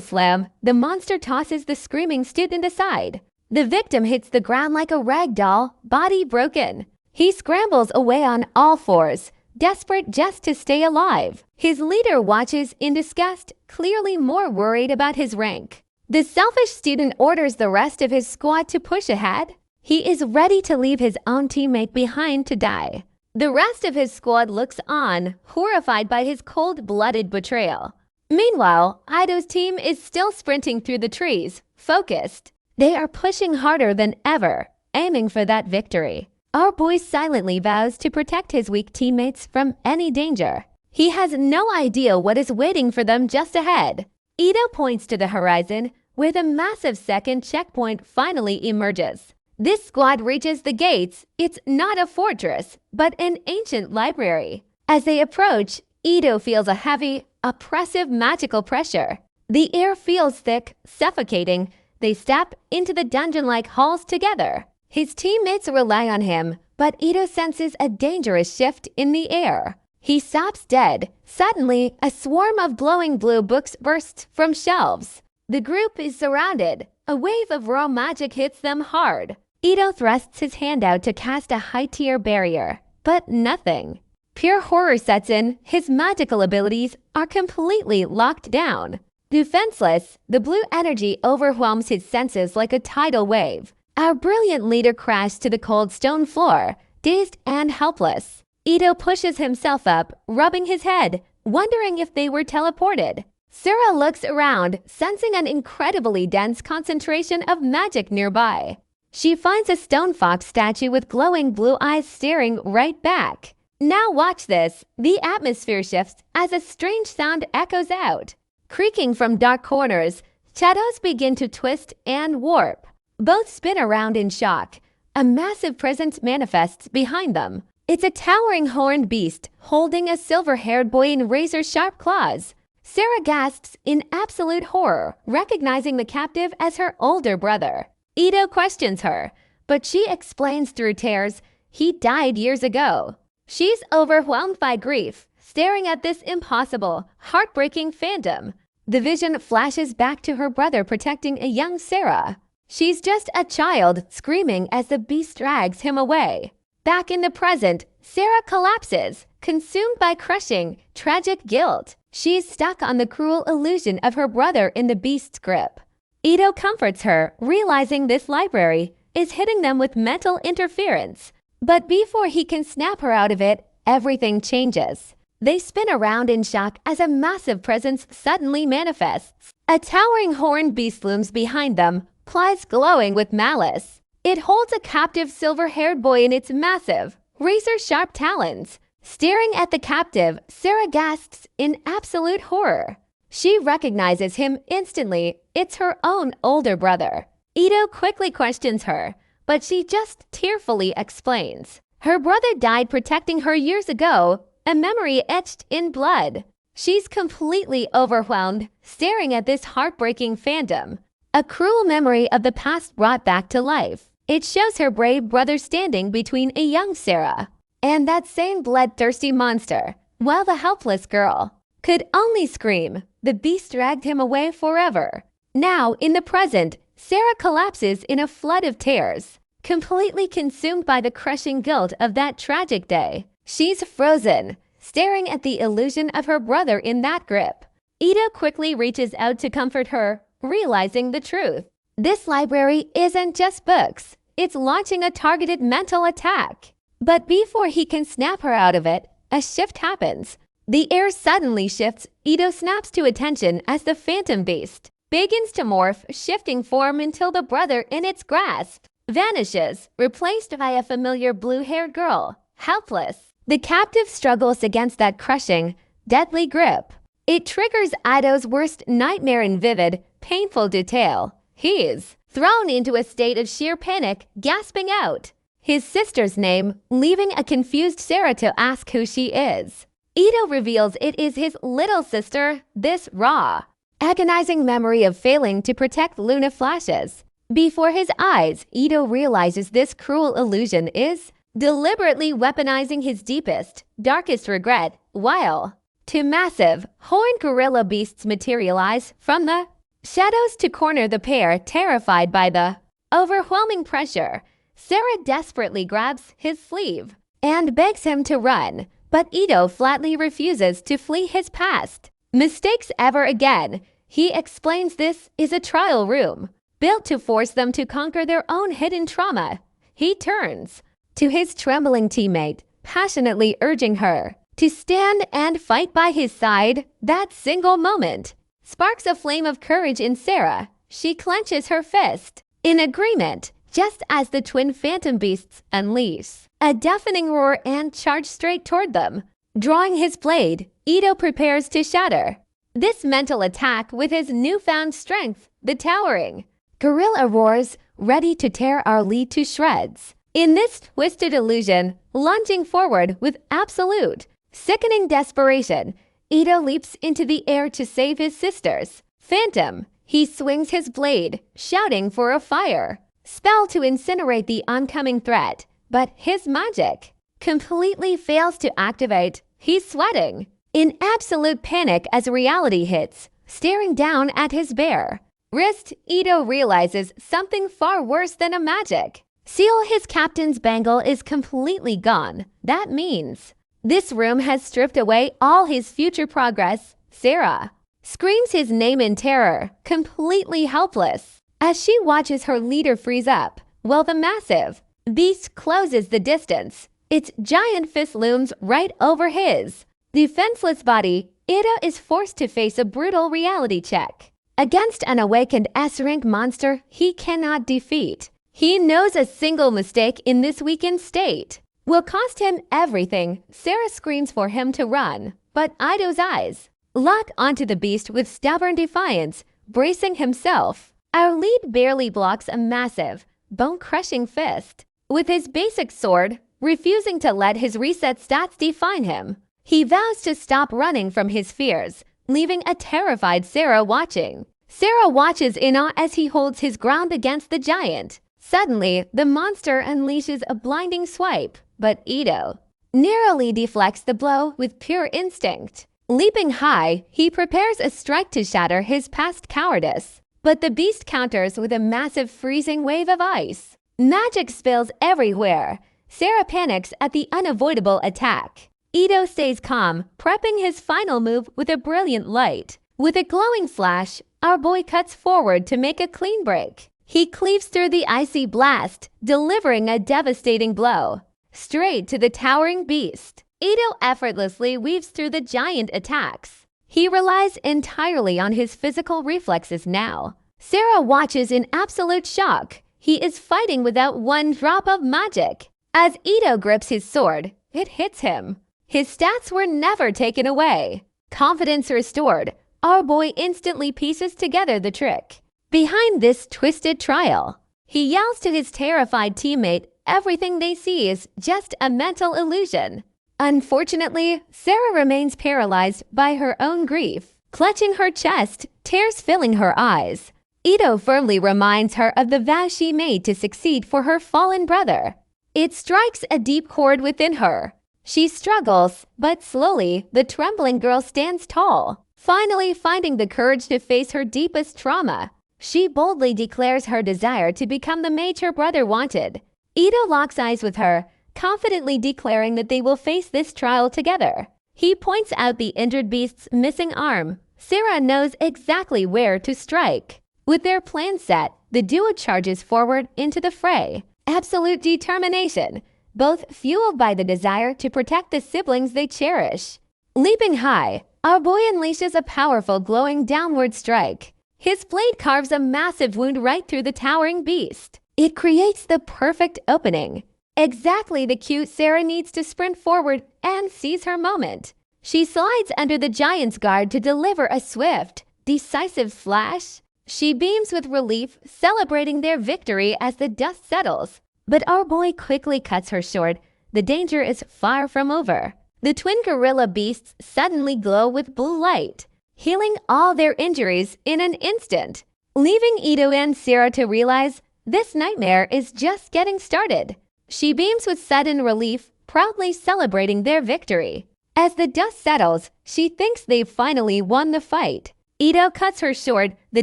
slam, the monster tosses the screaming student aside. The victim hits the ground like a rag doll, body broken. He scrambles away on all fours, desperate just to stay alive. His leader watches in disgust, clearly more worried about his rank. The selfish student orders the rest of his squad to push ahead. He is ready to leave his own teammate behind to die. The rest of his squad looks on, horrified by his cold-blooded betrayal. Meanwhile, Ido's team is still sprinting through the trees, focused. They are pushing harder than ever, aiming for that victory. Our boy silently vows to protect his weak teammates from any danger. He has no idea what is waiting for them just ahead. Ito points to the horizon, where the massive second checkpoint finally emerges. This squad reaches the gates. It's not a fortress, but an ancient library. As they approach, Ito feels a heavy, oppressive magical pressure. The air feels thick, suffocating. They step into the dungeon-like halls together. His teammates rely on him, but Ito senses a dangerous shift in the air. He stops dead. Suddenly, a swarm of glowing blue books bursts from shelves. The group is surrounded. A wave of raw magic hits them hard. Ito thrusts his hand out to cast a high-tier barrier, but nothing. Pure horror sets in. His magical abilities are completely locked down. Defenseless, the blue energy overwhelms his senses like a tidal wave. Our brilliant leader crashed to the cold stone floor, dazed and helpless. Ito pushes himself up, rubbing his head, wondering if they were teleported. Sura looks around, sensing an incredibly dense concentration of magic nearby. She finds a stone fox statue with glowing blue eyes staring right back. Now watch this. The atmosphere shifts as a strange sound echoes out. Creaking from dark corners, shadows begin to twist and warp. Both spin around in shock. A massive presence manifests behind them. It's a towering horned beast holding a silver-haired boy in razor-sharp claws. Sarah gasps in absolute horror, recognizing the captive as her older brother. Ito questions her, but she explains through tears he died years ago. She's overwhelmed by grief, staring at this impossible, heartbreaking phantom. The vision flashes back to her brother protecting a young Sarah. She's just a child, screaming as the beast drags him away. Back in the present, Sarah collapses, consumed by crushing, tragic guilt. She's stuck on the cruel illusion of her brother in the beast's grip. Ito comforts her, realizing this library is hitting them with mental interference. But before he can snap her out of it, everything changes. They spin around in shock as a massive presence suddenly manifests. A towering horned beast looms behind them, claws glowing with malice. It holds a captive silver-haired boy in its massive, razor-sharp talons. Staring at the captive, Sarah gasps in absolute horror. She recognizes him instantly. It's her own older brother. Ito quickly questions her, but she just tearfully explains. Her brother died protecting her years ago, a memory etched in blood. She's completely overwhelmed, staring at this heartbreaking phantom. A cruel memory of the past brought back to life. It shows her brave brother standing between a young Sarah and that same bloodthirsty monster, while the helpless girl could only scream. The beast dragged him away forever. Now, in the present, Sarah collapses in a flood of tears, completely consumed by the crushing guilt of that tragic day. She's frozen, staring at the illusion of her brother in that grip. Ito quickly reaches out to comfort her, realizing the truth. This library isn't just books. It's launching a targeted mental attack. But before he can snap her out of it, a shift happens. The air suddenly shifts. Ito snaps to attention as the phantom beast begins to morph, shifting form until the brother in its grasp vanishes, replaced by a familiar blue-haired girl, helpless. The captive struggles against that crushing, deadly grip. It triggers Ido's worst nightmare in vivid, painful detail. He's thrown into a state of sheer panic, gasping out his sister's name, leaving a confused Sarah to ask who she is. Ito reveals it is his little sister. This raw, agonizing memory of failing to protect Luna flashes before his eyes. Ito realizes this cruel illusion is deliberately weaponizing his deepest, darkest regret, while two massive, horned gorilla beasts materialize from the shadows to corner the pair. Terrified by the overwhelming pressure, Sarah desperately grabs his sleeve and begs him to run, but Ito flatly refuses to flee his past mistakes ever again. He explains this is a trial room, built to force them to conquer their own hidden trauma. He turns to his trembling teammate, passionately urging her to stand and fight by his side. That single moment sparks a flame of courage in Sarah. She clenches her fist in agreement, just as the twin phantom beasts unleash a deafening roar and charge straight toward them. Drawing his blade, Ito prepares to shatter this mental attack with his newfound strength. The towering gorilla roars, ready to tear our lead to shreds. In this twisted illusion, lunging forward with absolute, sickening desperation, Ito leaps into the air to save his sisters. Phantom, he swings his blade, shouting for a fire spell to incinerate the oncoming threat, but his magic completely fails to activate. He's sweating in absolute panic as reality hits, staring down at his bare wrist. Ito realizes something far worse than a magic seal. His captain's bangle is completely gone. That means this room has stripped away all his future progress. Sarah screams his name in terror, completely helpless, as she watches her leader freeze up, while the massive beast closes the distance. Its giant fist looms right over his defenseless body. Ito is forced to face a brutal reality check against an awakened S-rank monster he cannot defeat. He knows a single mistake in this weakened state will cost him everything. Sarah screams for him to run, but Ito's eyes lock onto the beast with stubborn defiance, bracing himself. Our lead barely blocks a massive, bone-crushing fist with his basic sword, refusing to let his reset stats define him. He vows to stop running from his fears, leaving a terrified Sarah watching. Sarah watches in awe as he holds his ground against the giant. Suddenly, the monster unleashes a blinding swipe, but Ito narrowly deflects the blow with pure instinct. Leaping high, he prepares a strike to shatter his past cowardice, but the beast counters with a massive freezing wave of ice. Magic spills everywhere. Sarah panics at the unavoidable attack. Ito stays calm, prepping his final move with a brilliant light. With a glowing flash, our boy cuts forward to make a clean break. He cleaves through the icy blast, delivering a devastating blow straight to the towering beast. Ito effortlessly weaves through the giant attacks. He relies entirely on his physical reflexes now. Sarah watches in absolute shock. He is fighting without one drop of magic. As Ito grips his sword, it hits him. His stats were never taken away. Confidence restored, our boy instantly pieces together the trick behind this twisted trial. He yells to his terrified teammate everything they see is just a mental illusion. Unfortunately, Sarah remains paralyzed by her own grief. Clutching her chest, tears filling her eyes, Ito firmly reminds her of the vow she made to succeed for her fallen brother. It strikes a deep chord within her. She struggles, but slowly, the trembling girl stands tall, finally finding the courage to face her deepest trauma. She boldly declares her desire to become the mage her brother wanted. Ito locks eyes with her, confidently declaring that they will face this trial together. He points out the injured beast's missing arm. Sarah knows exactly where to strike. With their plan set, the duo charges forward into the fray. Absolute determination, both fueled by the desire to protect the siblings they cherish. Leaping high, our boy unleashes a powerful glowing downward strike. His blade carves a massive wound right through the towering beast. It creates the perfect opening. Exactly the cue Sarah needs to sprint forward and sees her moment. She slides under the giant's guard to deliver a swift, decisive slash. She beams with relief, celebrating their victory as the dust settles. But our boy quickly cuts her short. The danger is far from over. The twin gorilla beasts suddenly glow with blue light, healing all their injuries in an instant, leaving Ito and Sarah to realize this nightmare is just getting started. She beams with sudden relief, proudly celebrating their victory. As the dust settles, she thinks they've finally won the fight. Ito cuts her short. The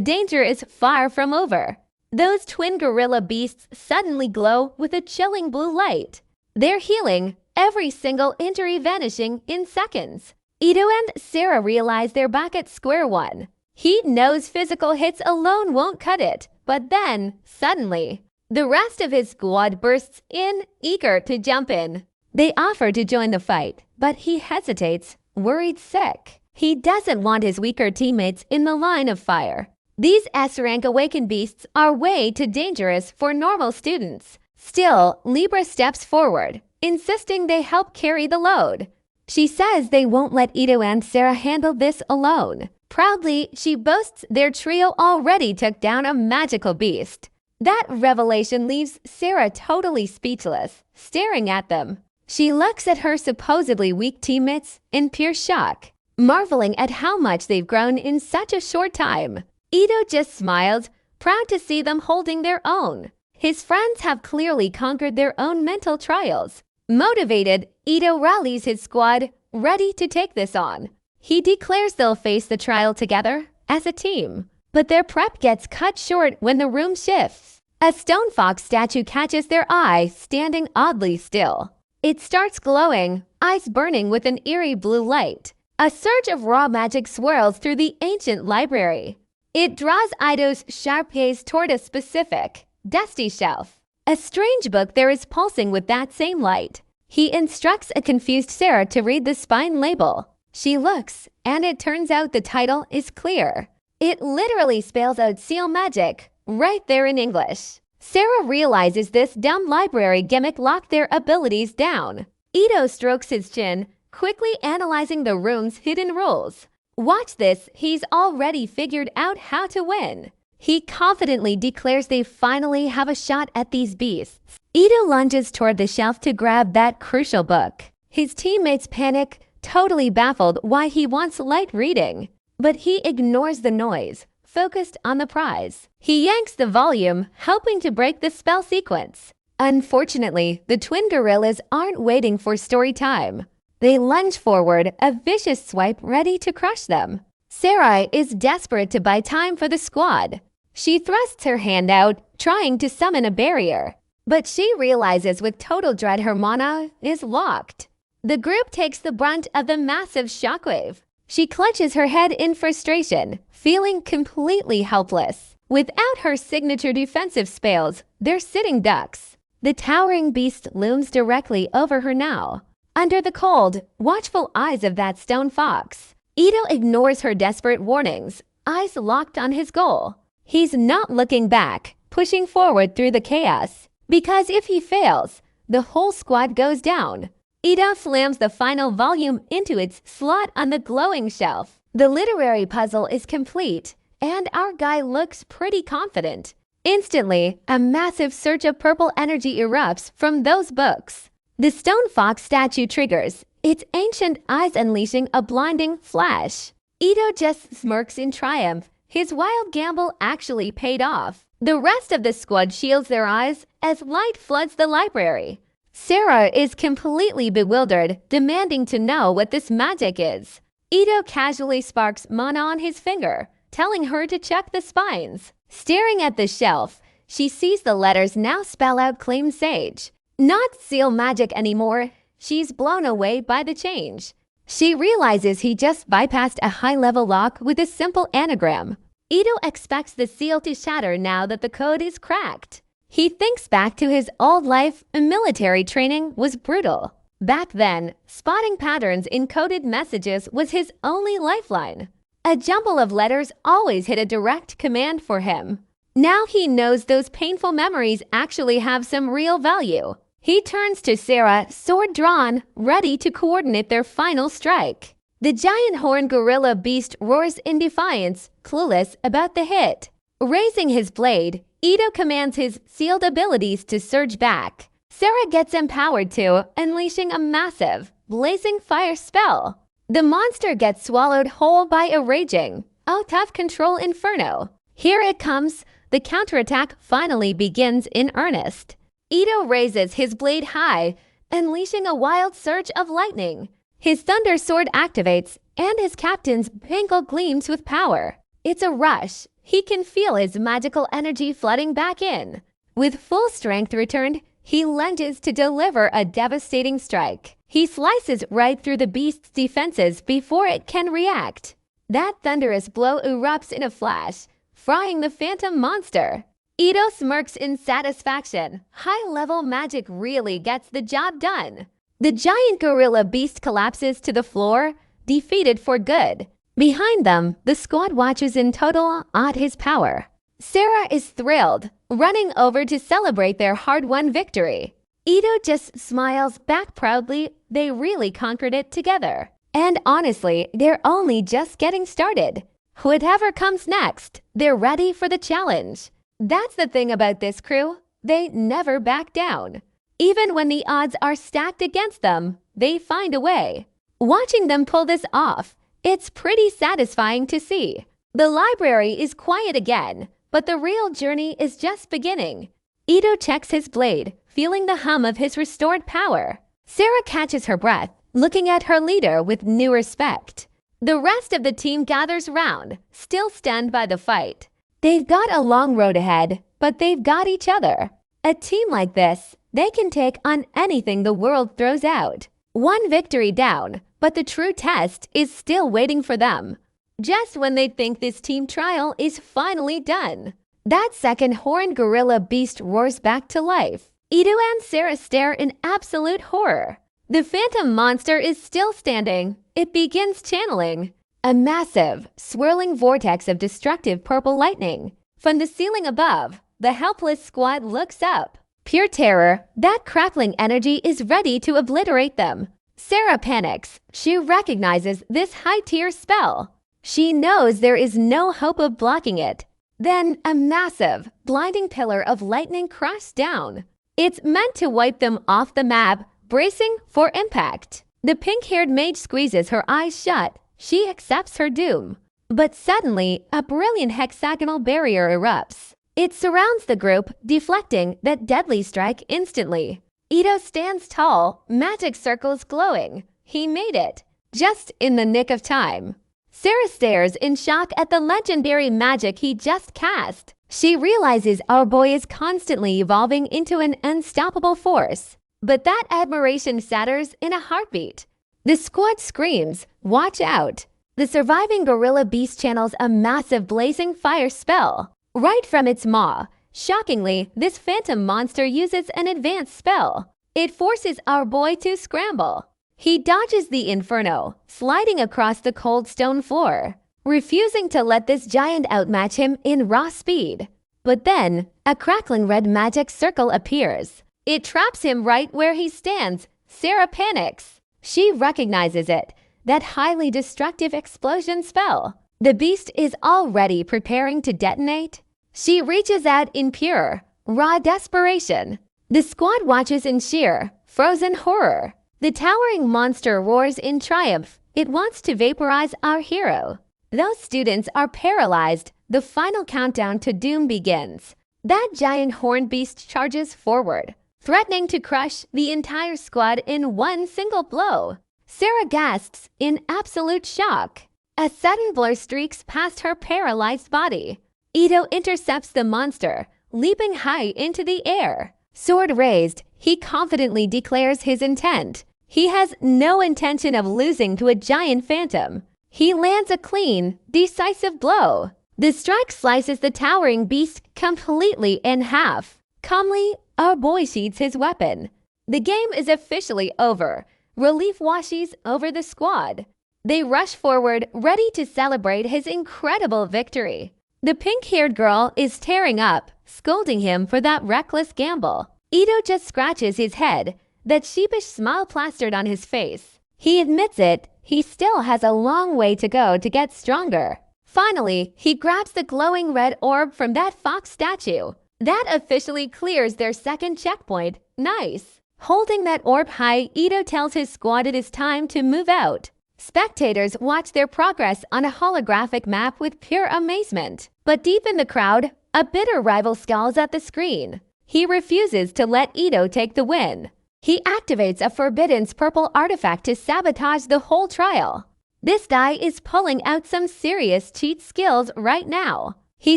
danger is far from over. Those twin gorilla beasts suddenly glow with a chilling blue light. They're healing, every single injury vanishing in seconds. Ito and Sarah realize they're back at square one. He knows physical hits alone won't cut it, but then, suddenly, the rest of his squad bursts in, eager to jump in. They offer to join the fight, but he hesitates, worried sick. He doesn't want his weaker teammates in the line of fire. These S-rank awakened beasts are way too dangerous for normal students. Still, Libra steps forward, insisting they help carry the load. She says they won't let Ito and Sarah handle this alone. Proudly, she boasts their trio already took down a magical beast. That revelation leaves Sarah totally speechless, staring at them. She looks at her supposedly weak teammates in pure shock, marveling at how much they've grown in such a short time. Ito just smiled, proud to see them holding their own. His friends have clearly conquered their own mental trials. Motivated, Ito rallies his squad, ready to take this on. He declares they'll face the trial together, as a team. But their prep gets cut short when the room shifts. A stone fox statue catches their eye, standing oddly still. It starts glowing, eyes burning with an eerie blue light. A surge of raw magic swirls through the ancient library. It draws Ito's sharp gaze toward a specific, dusty shelf. A strange book there is pulsing with that same light. He instructs a confused Sarah to read the spine label. She looks, and it turns out the title is clear. It literally spells out seal magic, right there in English. Sarah realizes this dumb library gimmick locked their abilities down. Ito strokes his chin, quickly analyzing the room's hidden rules. Watch this, he's already figured out how to win. He confidently declares they finally have a shot at these beasts. Ito lunges toward the shelf to grab that crucial book. His teammates panic, totally baffled why he wants light reading. But he ignores the noise, focused on the prize. He yanks the volume, hoping to break the spell sequence. Unfortunately, the twin gorillas aren't waiting for story time. They lunge forward, a vicious swipe ready to crush them. Sarah is desperate to buy time for the squad. She thrusts her hand out, trying to summon a barrier. But she realizes with total dread her mana is locked. The group takes the brunt of the massive shockwave. She clutches her head in frustration, feeling completely helpless. Without her signature defensive spells, they're sitting ducks. The towering beast looms directly over her now. Under the cold, watchful eyes of that stone fox, Ito ignores her desperate warnings, eyes locked on his goal. He's not looking back, pushing forward through the chaos. Because if he fails, the whole squad goes down. Ito slams the final volume into its slot on the glowing shelf. The literary puzzle is complete, and our guy looks pretty confident. Instantly, a massive surge of purple energy erupts from those books. The stone fox statue triggers, its ancient eyes unleashing a blinding flash. Ito just smirks in triumph. His wild gamble actually paid off. The rest of the squad shields their eyes as light floods the library. Sarah is completely bewildered, demanding to know what this magic is. Ito casually sparks mana on his finger, telling her to check the spines. Staring at the shelf, she sees the letters now spell out Claim Sage. Not seal magic anymore, she's blown away by the change. She realizes he just bypassed a high-level lock with a simple anagram. Ito expects the seal to shatter now that the code is cracked. He thinks back to his old life. Military training was brutal. Back then, spotting patterns in coded messages was his only lifeline. A jumble of letters always hit a direct command for him. Now he knows those painful memories actually have some real value. He turns to Sarah, sword drawn, ready to coordinate their final strike. The giant horned gorilla beast roars in defiance, clueless about the hit. Raising his blade, Ito commands his sealed abilities to surge back. Sarah gets empowered too, unleashing a massive, blazing fire spell. The monster gets swallowed whole by a raging, out-of-control inferno. Here it comes. The counterattack finally begins in earnest. Ito raises his blade high, unleashing a wild surge of lightning. His thunder sword activates, and his captain's pingle gleams with power. It's a rush. He can feel his magical energy flooding back in. With full strength returned, he lunges to deliver a devastating strike. He slices right through the beast's defenses before it can react. That thunderous blow erupts in a flash, frying the phantom monster. Ito smirks in satisfaction. High-level magic really gets the job done. The giant gorilla beast collapses to the floor, defeated for good. Behind them, the squad watches in total awe at his power. Sarah is thrilled, running over to celebrate their hard-won victory. Ito just smiles back proudly. They really conquered it together. And honestly, they're only just getting started. Whatever comes next, they're ready for the challenge. That's the thing about this crew. They never back down. Even when the odds are stacked against them, they find a way. Watching them pull this off, it's pretty satisfying to see. The library is quiet again, but the real journey is just beginning. Ito checks his blade, feeling the hum of his restored power. Sarah catches her breath, looking at her leader with new respect. The rest of the team gathers round, still stunned by the fight. They've got a long road ahead, but they've got each other. A team like this, they can take on anything the world throws out. One victory down, but the true test is still waiting for them. Just when they think this team trial is finally done, that second horned gorilla beast roars back to life. Ito and Sarah stare in absolute horror. The phantom monster is still standing. It begins channeling a massive, swirling vortex of destructive purple lightning. From the ceiling above, the helpless squad looks up. Pure terror, that crackling energy is ready to obliterate them. Sarah panics. She recognizes this high-tier spell. She knows there is no hope of blocking it. Then a massive, blinding pillar of lightning crashes down. It's meant to wipe them off the map, bracing for impact. The pink-haired mage squeezes her eyes shut. She accepts her doom. But suddenly, a brilliant hexagonal barrier erupts. It surrounds the group, deflecting that deadly strike instantly. Ito stands tall, magic circles glowing. He made it, just in the nick of time. Sarah stares in shock at the legendary magic he just cast. She realizes our boy is constantly evolving into an unstoppable force. But that admiration shatters in a heartbeat. The squad screams, "Watch out!" The surviving gorilla beast channels a massive blazing fire spell. Right from its maw, shockingly, this phantom monster uses an advanced spell. It forces our boy to scramble. He dodges the inferno, sliding across the cold stone floor, refusing to let this giant outmatch him in raw speed. But then, a crackling red magic circle appears. It traps him right where he stands. Sarah panics. She recognizes it, that highly destructive explosion spell. The beast is already preparing to detonate. She reaches out in pure, raw desperation. The squad watches in sheer, frozen horror. The towering monster roars in triumph. It wants to vaporize our hero. Those students are paralyzed. The final countdown to doom begins. That giant horned beast charges forward, threatening to crush the entire squad in one single blow. Sarah gasps in absolute shock. A sudden blur streaks past her paralyzed body. Ito intercepts the monster, leaping high into the air. Sword raised, he confidently declares his intent. He has no intention of losing to a giant phantom. He lands a clean, decisive blow. The strike slices the towering beast completely in half. Calmly, our boy sheathes his weapon. The game is officially over. Relief washes over the squad. They rush forward, ready to celebrate his incredible victory. The pink-haired girl is tearing up, scolding him for that reckless gamble. Ito just scratches his head, that sheepish smile plastered on his face. He admits it, he still has a long way to go to get stronger. Finally, he grabs the glowing red orb from that fox statue. That officially clears their second checkpoint. Nice. Holding that orb high, Ito tells his squad it is time to move out. Spectators watch their progress on a holographic map with pure amazement. But deep in the crowd, a bitter rival scowls at the screen. He refuses to let Ito take the win. He activates a forbidden purple artifact to sabotage the whole trial. This guy is pulling out some serious cheat skills right now. He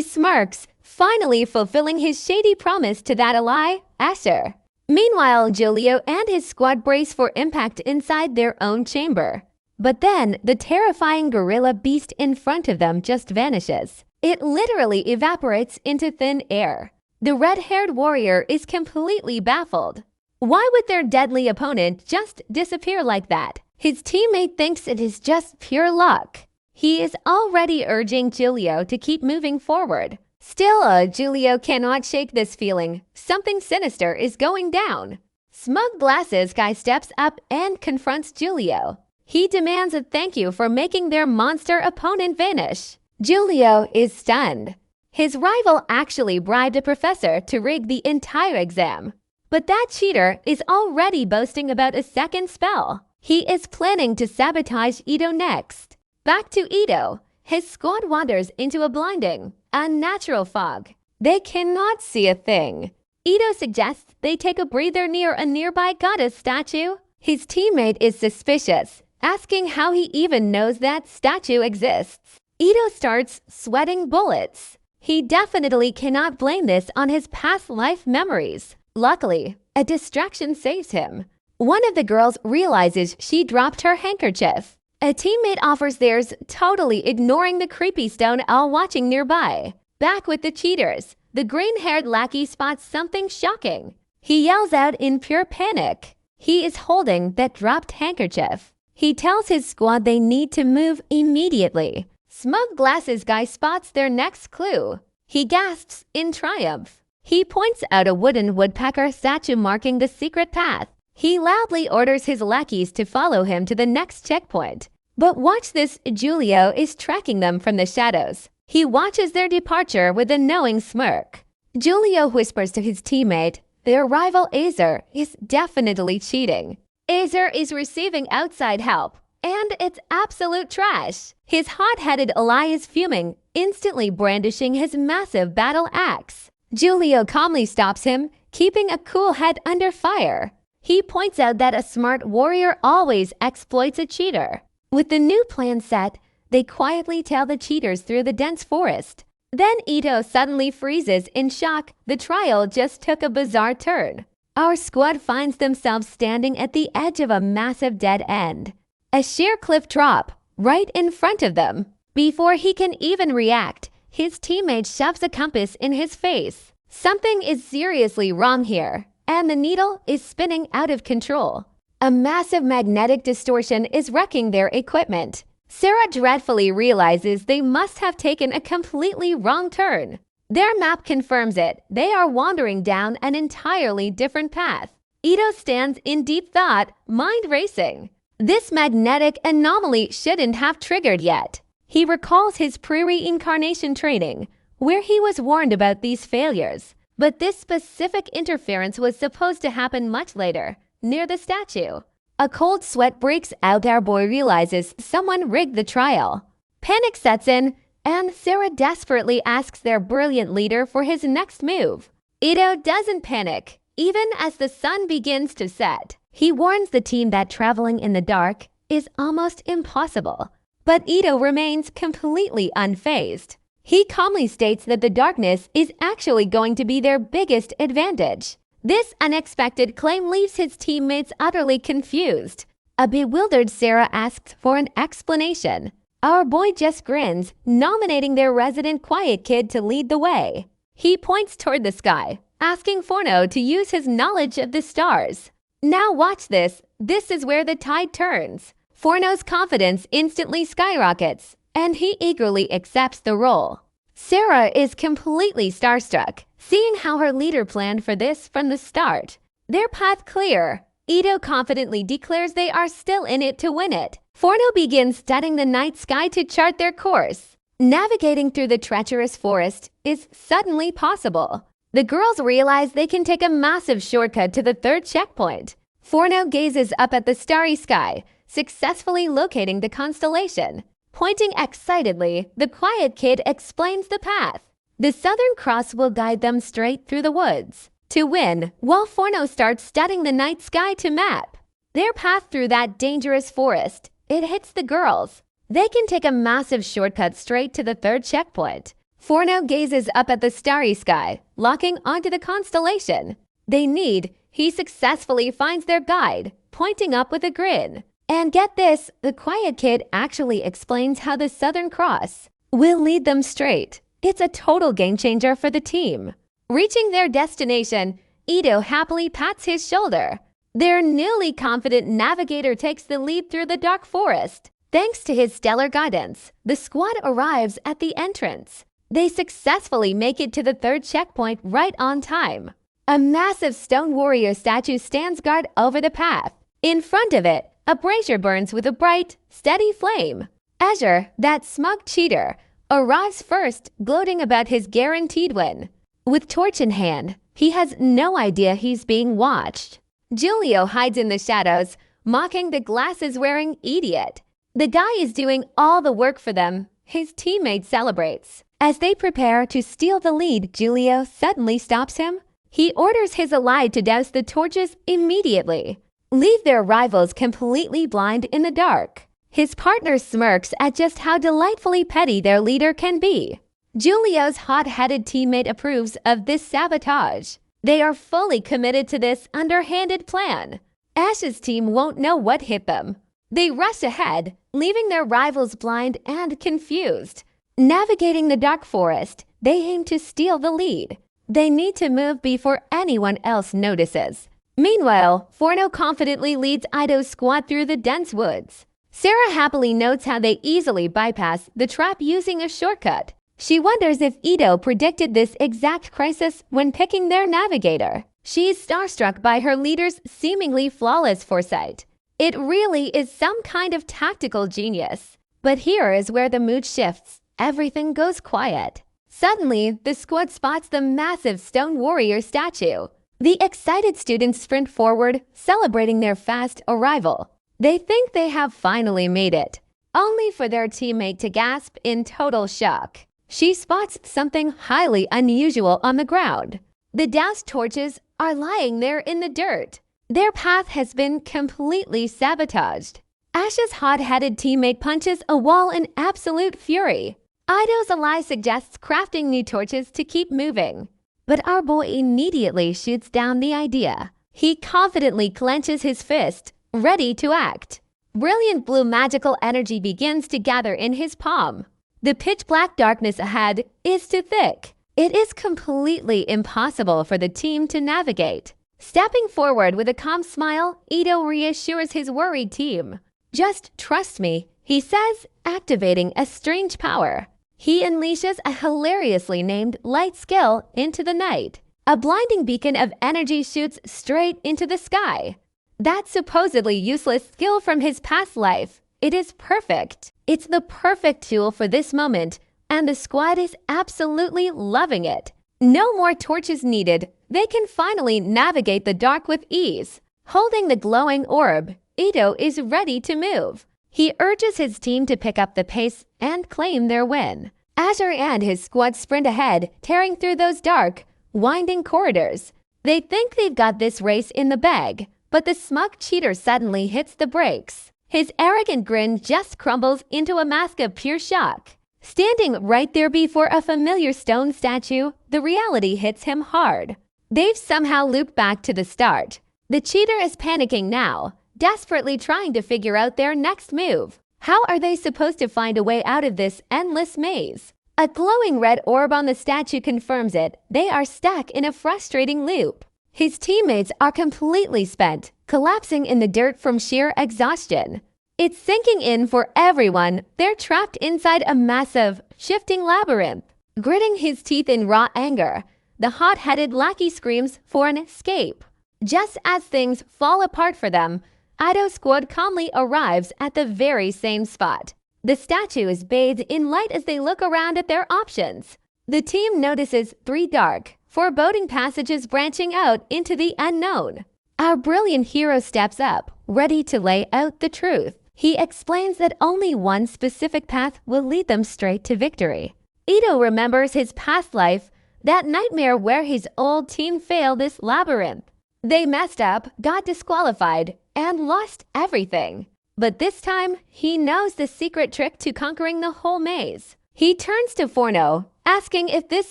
smirks, finally fulfilling his shady promise to that ally, Asher. Meanwhile, Julio and his squad brace for impact inside their own chamber. But then, the terrifying gorilla beast in front of them just vanishes. It literally evaporates into thin air. The red-haired warrior is completely baffled. Why would their deadly opponent just disappear like that? His teammate thinks it is just pure luck. He is already urging Julio to keep moving forward. Still, Julio cannot shake this feeling. Something sinister is going down. Smug Glasses guy steps up and confronts Julio. He demands a thank you for making their monster opponent vanish. Julio is stunned. His rival actually bribed a professor to rig the entire exam. But that cheater is already boasting about a second spell. He is planning to sabotage Ito next. Back to Ito. His squad wanders into a blinding, unnatural fog. They cannot see a thing. Ito suggests they take a breather near a nearby goddess statue. His teammate is suspicious, asking how he even knows that statue exists. Ito starts sweating bullets. He definitely cannot blame this on his past life memories. Luckily, a distraction saves him. One of the girls realizes she dropped her handkerchief. A teammate offers theirs, totally ignoring the creepy stone all watching nearby. Back with the cheaters, the green-haired lackey spots something shocking. He yells out in pure panic. He is holding that dropped handkerchief. He tells his squad they need to move immediately. Smug Glasses guy spots their next clue. He gasps in triumph. He points out a wooden woodpecker statue marking the secret path. He loudly orders his lackeys to follow him to the next checkpoint. But watch this, Julio is tracking them from the shadows. He watches their departure with a knowing smirk. Julio whispers to his teammate, their rival Azer is definitely cheating. Azer is receiving outside help, and it's absolute trash. His hot-headed ally is fuming, instantly brandishing his massive battle axe. Julio calmly stops him, keeping a cool head under fire. He points out that a smart warrior always exploits a cheater. With the new plan set, they quietly tail the cheaters through the dense forest. Then Ito suddenly freezes in shock. The trial just took a bizarre turn. Our squad finds themselves standing at the edge of a massive dead end. A sheer cliff drop, right in front of them. Before he can even react, his teammate shoves a compass in his face. Something is seriously wrong here, and the needle is spinning out of control. A massive magnetic distortion is wrecking their equipment. Sarah dreadfully realizes they must have taken a completely wrong turn. Their map confirms it. They are wandering down an entirely different path. Ito stands in deep thought, mind racing. This magnetic anomaly shouldn't have triggered yet. He recalls his pre-reincarnation training, where he was warned about these failures. But this specific interference was supposed to happen much later, near the statue. A cold sweat breaks out. Our boy realizes someone rigged the trial. Panic sets in, and Sarah desperately asks their brilliant leader for his next move. Ito doesn't panic, even as the sun begins to set. He warns the team that traveling in the dark is almost impossible. But Ito remains completely unfazed. He calmly states that the darkness is actually going to be their biggest advantage. This unexpected claim leaves his teammates utterly confused. A bewildered Sarah asks for an explanation. Our boy just grins, nominating their resident quiet kid to lead the way. He points toward the sky, asking Forno to use his knowledge of the stars. Now watch this. This is where the tide turns. Forno's confidence instantly skyrockets, and he eagerly accepts the role. Sarah is completely starstruck, seeing how her leader planned for this from the start. Their path clear, Ito confidently declares they are still in it to win it. Forno begins studying the night sky to chart their course. Navigating through the treacherous forest is suddenly possible. The girls realize they can take a massive shortcut to the third checkpoint. Forno gazes up at the starry sky, successfully locating the constellation. Pointing excitedly, the quiet kid explains the path. The Southern Cross will guide them straight through the woods. To win, while Forno starts studying the night sky to map. Their path through that dangerous forest, it hits the girls. They can take a massive shortcut straight to the third checkpoint. Forno gazes up at the starry sky, locking onto the constellation. He successfully finds their guide, pointing up with a grin. And get this, the quiet kid actually explains how the Southern Cross will lead them straight. It's a total game changer for the team. Reaching their destination, Ito happily pats his shoulder. Their newly confident navigator takes the lead through the dark forest. Thanks to his stellar guidance, the squad arrives at the entrance. They successfully make it to the third checkpoint right on time. A massive stone warrior statue stands guard over the path. In front of it, a brazier burns with a bright, steady flame. Azure, that smug cheater, arrives first, gloating about his guaranteed win. With torch in hand, he has no idea he's being watched. Julio hides in the shadows, mocking the glasses-wearing idiot. The guy is doing all the work for them. His teammate celebrates. As they prepare to steal the lead, Julio suddenly stops him. He orders his ally to douse the torches immediately. Leave their rivals completely blind in the dark. His partner smirks at just how delightfully petty their leader can be. Julio's hot-headed teammate approves of this sabotage. They are fully committed to this underhanded plan. Ash's team won't know what hit them. They rush ahead, leaving their rivals blind and confused. Navigating the dark forest, they aim to steal the lead. They need to move before anyone else notices. Meanwhile, Forno confidently leads Ito's squad through the dense woods. Sarah happily notes how they easily bypass the trap using a shortcut. She wonders if Ito predicted this exact crisis when picking their navigator. She's starstruck by her leader's seemingly flawless foresight. It really is some kind of tactical genius. But here is where the mood shifts. Everything goes quiet. Suddenly, the squad spots the massive stone warrior statue. The excited students sprint forward, celebrating their fast arrival. They think they have finally made it, only for their teammate to gasp in total shock. She spots something highly unusual on the ground. The doused torches are lying there in the dirt. Their path has been completely sabotaged. Ash's hot-headed teammate punches a wall in absolute fury. Ito's ally suggests crafting new torches to keep moving. But our boy immediately shoots down the idea. He confidently clenches his fist, ready to act. Brilliant blue magical energy begins to gather in his palm. The pitch-black darkness ahead is too thick. It is completely impossible for the team to navigate. Stepping forward with a calm smile, Ito reassures his worried team. "Just trust me," he says, activating a strange power. He unleashes a hilariously named light skill into the night. A blinding beacon of energy shoots straight into the sky. That supposedly useless skill from his past life, it is perfect. It's the perfect tool for this moment, and the squad is absolutely loving it. No more torches needed. They can finally navigate the dark with ease. Holding the glowing orb, Ito is ready to move. He urges his team to pick up the pace and claim their win. Azure and his squad sprint ahead, tearing through those dark, winding corridors. They think they've got this race in the bag, but the smug cheater suddenly hits the brakes. His arrogant grin just crumbles into a mask of pure shock. Standing right there before a familiar stone statue, the reality hits him hard. They've somehow looped back to the start. The cheater is panicking now, desperately trying to figure out their next move. How are they supposed to find a way out of this endless maze? A glowing red orb on the statue confirms it. They are stuck in a frustrating loop. His teammates are completely spent, collapsing in the dirt from sheer exhaustion. It's sinking in for everyone. They're trapped inside a massive, shifting labyrinth. Gritting his teeth in raw anger, the hot-headed lackey screams for an escape. Just as things fall apart for them, Ido's squad calmly arrives at the very same spot. The statue is bathed in light as they look around at their options. The team notices 3 dark, foreboding passages branching out into the unknown. Our brilliant hero steps up, ready to lay out the truth. He explains that only one specific path will lead them straight to victory. Ito remembers his past life, that nightmare where his old team failed this labyrinth. They messed up, got disqualified, and lost everything. But this time, he knows the secret trick to conquering the whole maze. He turns to Forno, asking if this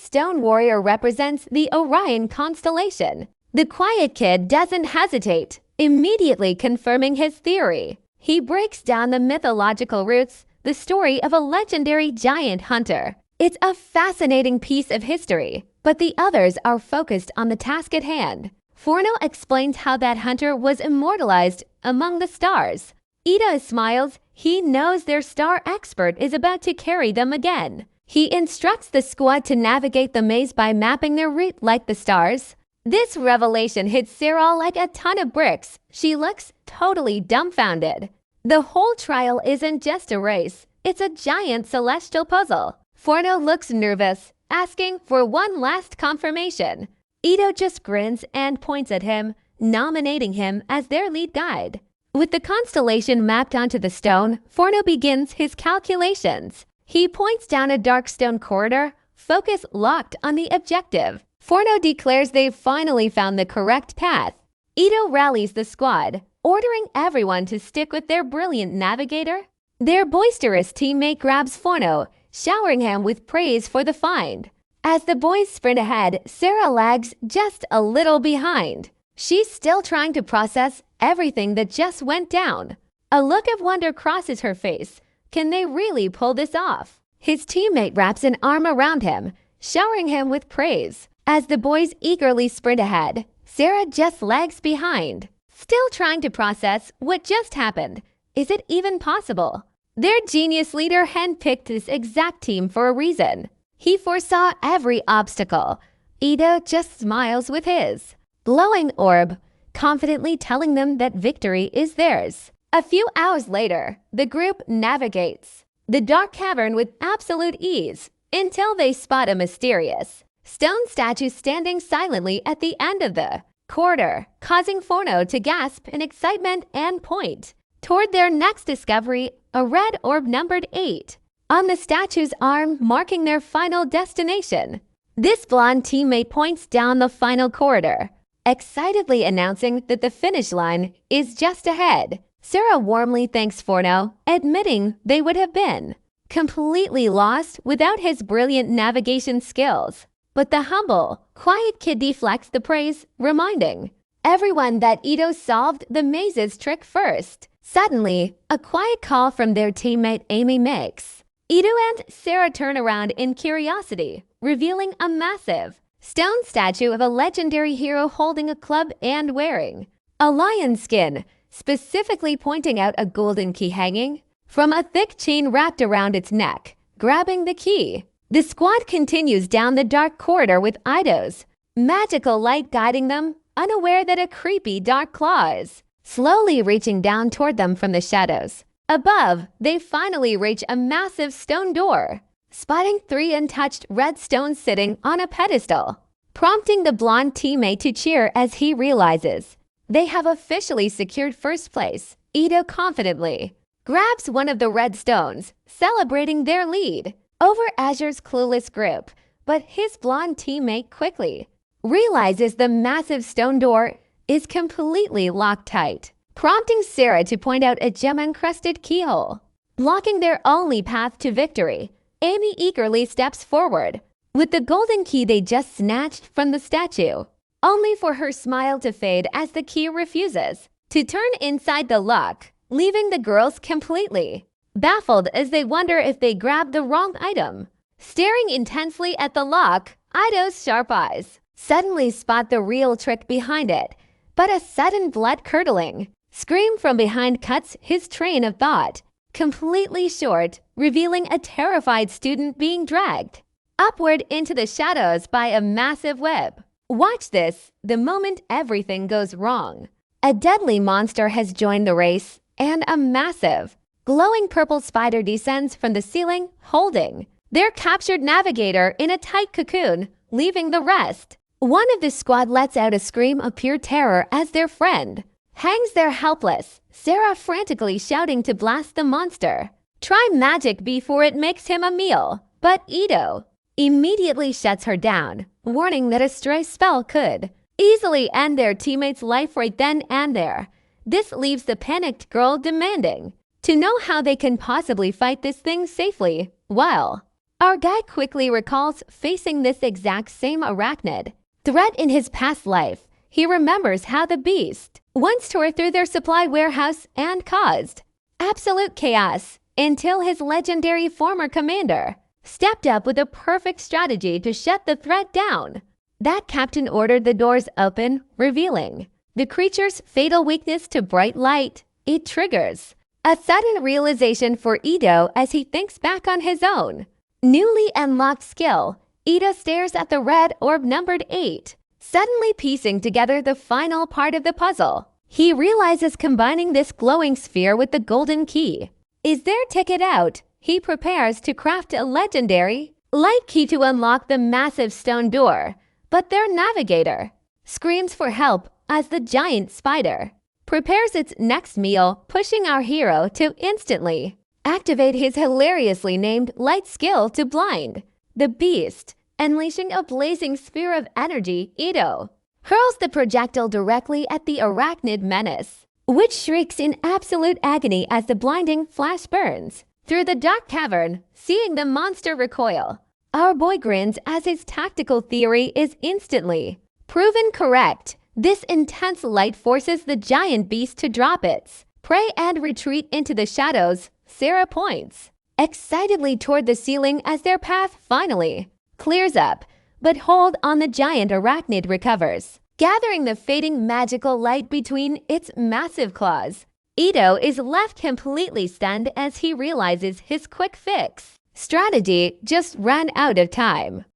stone warrior represents the Orion constellation. The quiet kid doesn't hesitate, immediately confirming his theory. He breaks down the mythological roots, the story of a legendary giant hunter. It's a fascinating piece of history, but the others are focused on the task at hand. Forno explains how that hunter was immortalized among the stars. Ida smiles. He knows their star expert is about to carry them again. He instructs the squad to navigate the maze by mapping their route like the stars. This revelation hits Sarah like a ton of bricks. She looks totally dumbfounded. The whole trial isn't just a race. It's a giant celestial puzzle. Forno looks nervous, asking for one last confirmation. Ito just grins and points at him, nominating him as their lead guide. With the constellation mapped onto the stone, Forno begins his calculations. He points down a dark stone corridor, focus locked on the objective. Forno declares they've finally found the correct path. Ito rallies the squad, ordering everyone to stick with their brilliant navigator. Their boisterous teammate grabs Forno, showering him with praise for the find. As the boys sprint ahead, Sarah lags just a little behind. She's still trying to process everything that just went down. A look of wonder crosses her face. Can they really pull this off? His teammate wraps an arm around him, showering him with praise. As the boys eagerly sprint ahead, Sarah just lags behind, still trying to process what just happened. Is it even possible? Their genius leader handpicked this exact team for a reason. He foresaw every obstacle. Ida just smiles with his glowing orb, confidently telling them that victory is theirs. A few hours later, the group navigates the dark cavern with absolute ease until they spot a mysterious stone statue standing silently at the end of the corridor, causing Forno to gasp in excitement and point toward their next discovery, a red orb numbered 8, on the statue's arm, marking their final destination. This blonde teammate points down the final corridor, excitedly announcing that the finish line is just ahead. Sarah warmly thanks Forno, admitting they would have been completely lost without his brilliant navigation skills. But the humble, quiet kid deflects the praise, reminding everyone that Ito solved the maze's trick first. Suddenly, a quiet call from their teammate Amy makes Ito and Sarah turn around in curiosity, revealing a massive stone statue of a legendary hero holding a club and wearing a lion skin, specifically pointing out a golden key hanging from a thick chain wrapped around its neck, grabbing the key. The squad continues down the dark corridor with Ido's magical light guiding them, unaware that a creepy dark claw is slowly reaching down toward them from the shadows. Above, they finally reach a massive stone door, spotting 3 untouched red stones sitting on a pedestal, prompting the blonde teammate to cheer as he realizes they have officially secured first place. Ito confidently grabs one of the red stones, celebrating their lead over Azure's clueless group, but his blonde teammate quickly realizes the massive stone door is completely locked tight, prompting Sarah to point out a gem-encrusted keyhole, blocking their only path to victory. Amy eagerly steps forward with the golden key they just snatched from the statue, only for her smile to fade as the key refuses to turn inside the lock, leaving the girls completely baffled as they wonder if they grabbed the wrong item. Staring intensely at the lock, Ido's sharp eyes suddenly spot the real trick behind it, but a sudden blood-curdling scream from behind cuts his train of thought, completely short, revealing a terrified student being dragged upward into the shadows by a massive web. Watch this the moment everything goes wrong. A deadly monster has joined the race, and a massive, glowing purple spider descends from the ceiling, holding their captured navigator in a tight cocoon, leaving the rest. One of the squad lets out a scream of pure terror as their friend hangs there helpless, Sarah frantically shouting to blast the monster. Try magic before it makes him a meal, but Ito immediately shuts her down, warning that a stray spell could easily end their teammate's life right then and there. This leaves the panicked girl demanding to know how they can possibly fight this thing safely. Well, our guy quickly recalls facing this exact same arachnid threat in his past life. He remembers how the beast once tore through their supply warehouse and caused absolute chaos until his legendary former commander stepped up with a perfect strategy to shut the threat down. That captain ordered the doors open, revealing the creature's fatal weakness to bright light. It triggers a sudden realization for Ito as he thinks back on his own newly unlocked skill. Ito stares at the red orb numbered 8, suddenly piecing together the final part of the puzzle. He realizes combining this glowing sphere with the golden key is their ticket out. He prepares to craft a legendary light key to unlock the massive stone door, but their navigator screams for help as the giant spider prepares its next meal, pushing our hero to instantly activate his hilariously named light skill to blind the beast, unleashing a blazing sphere of energy. Ito hurls the projectile directly at the arachnid menace, which shrieks in absolute agony as the blinding flash burns through the dark cavern. Seeing the monster recoil, our boy grins as his tactical theory is instantly proven correct. This intense light forces the giant beast to drop its prey and retreat into the shadows. Sarah points excitedly toward the ceiling as their path finally clears up, but hold on, the giant arachnid recovers, gathering the fading magical light between its massive claws. Ito is left completely stunned as he realizes his quick fix strategy just ran out of time.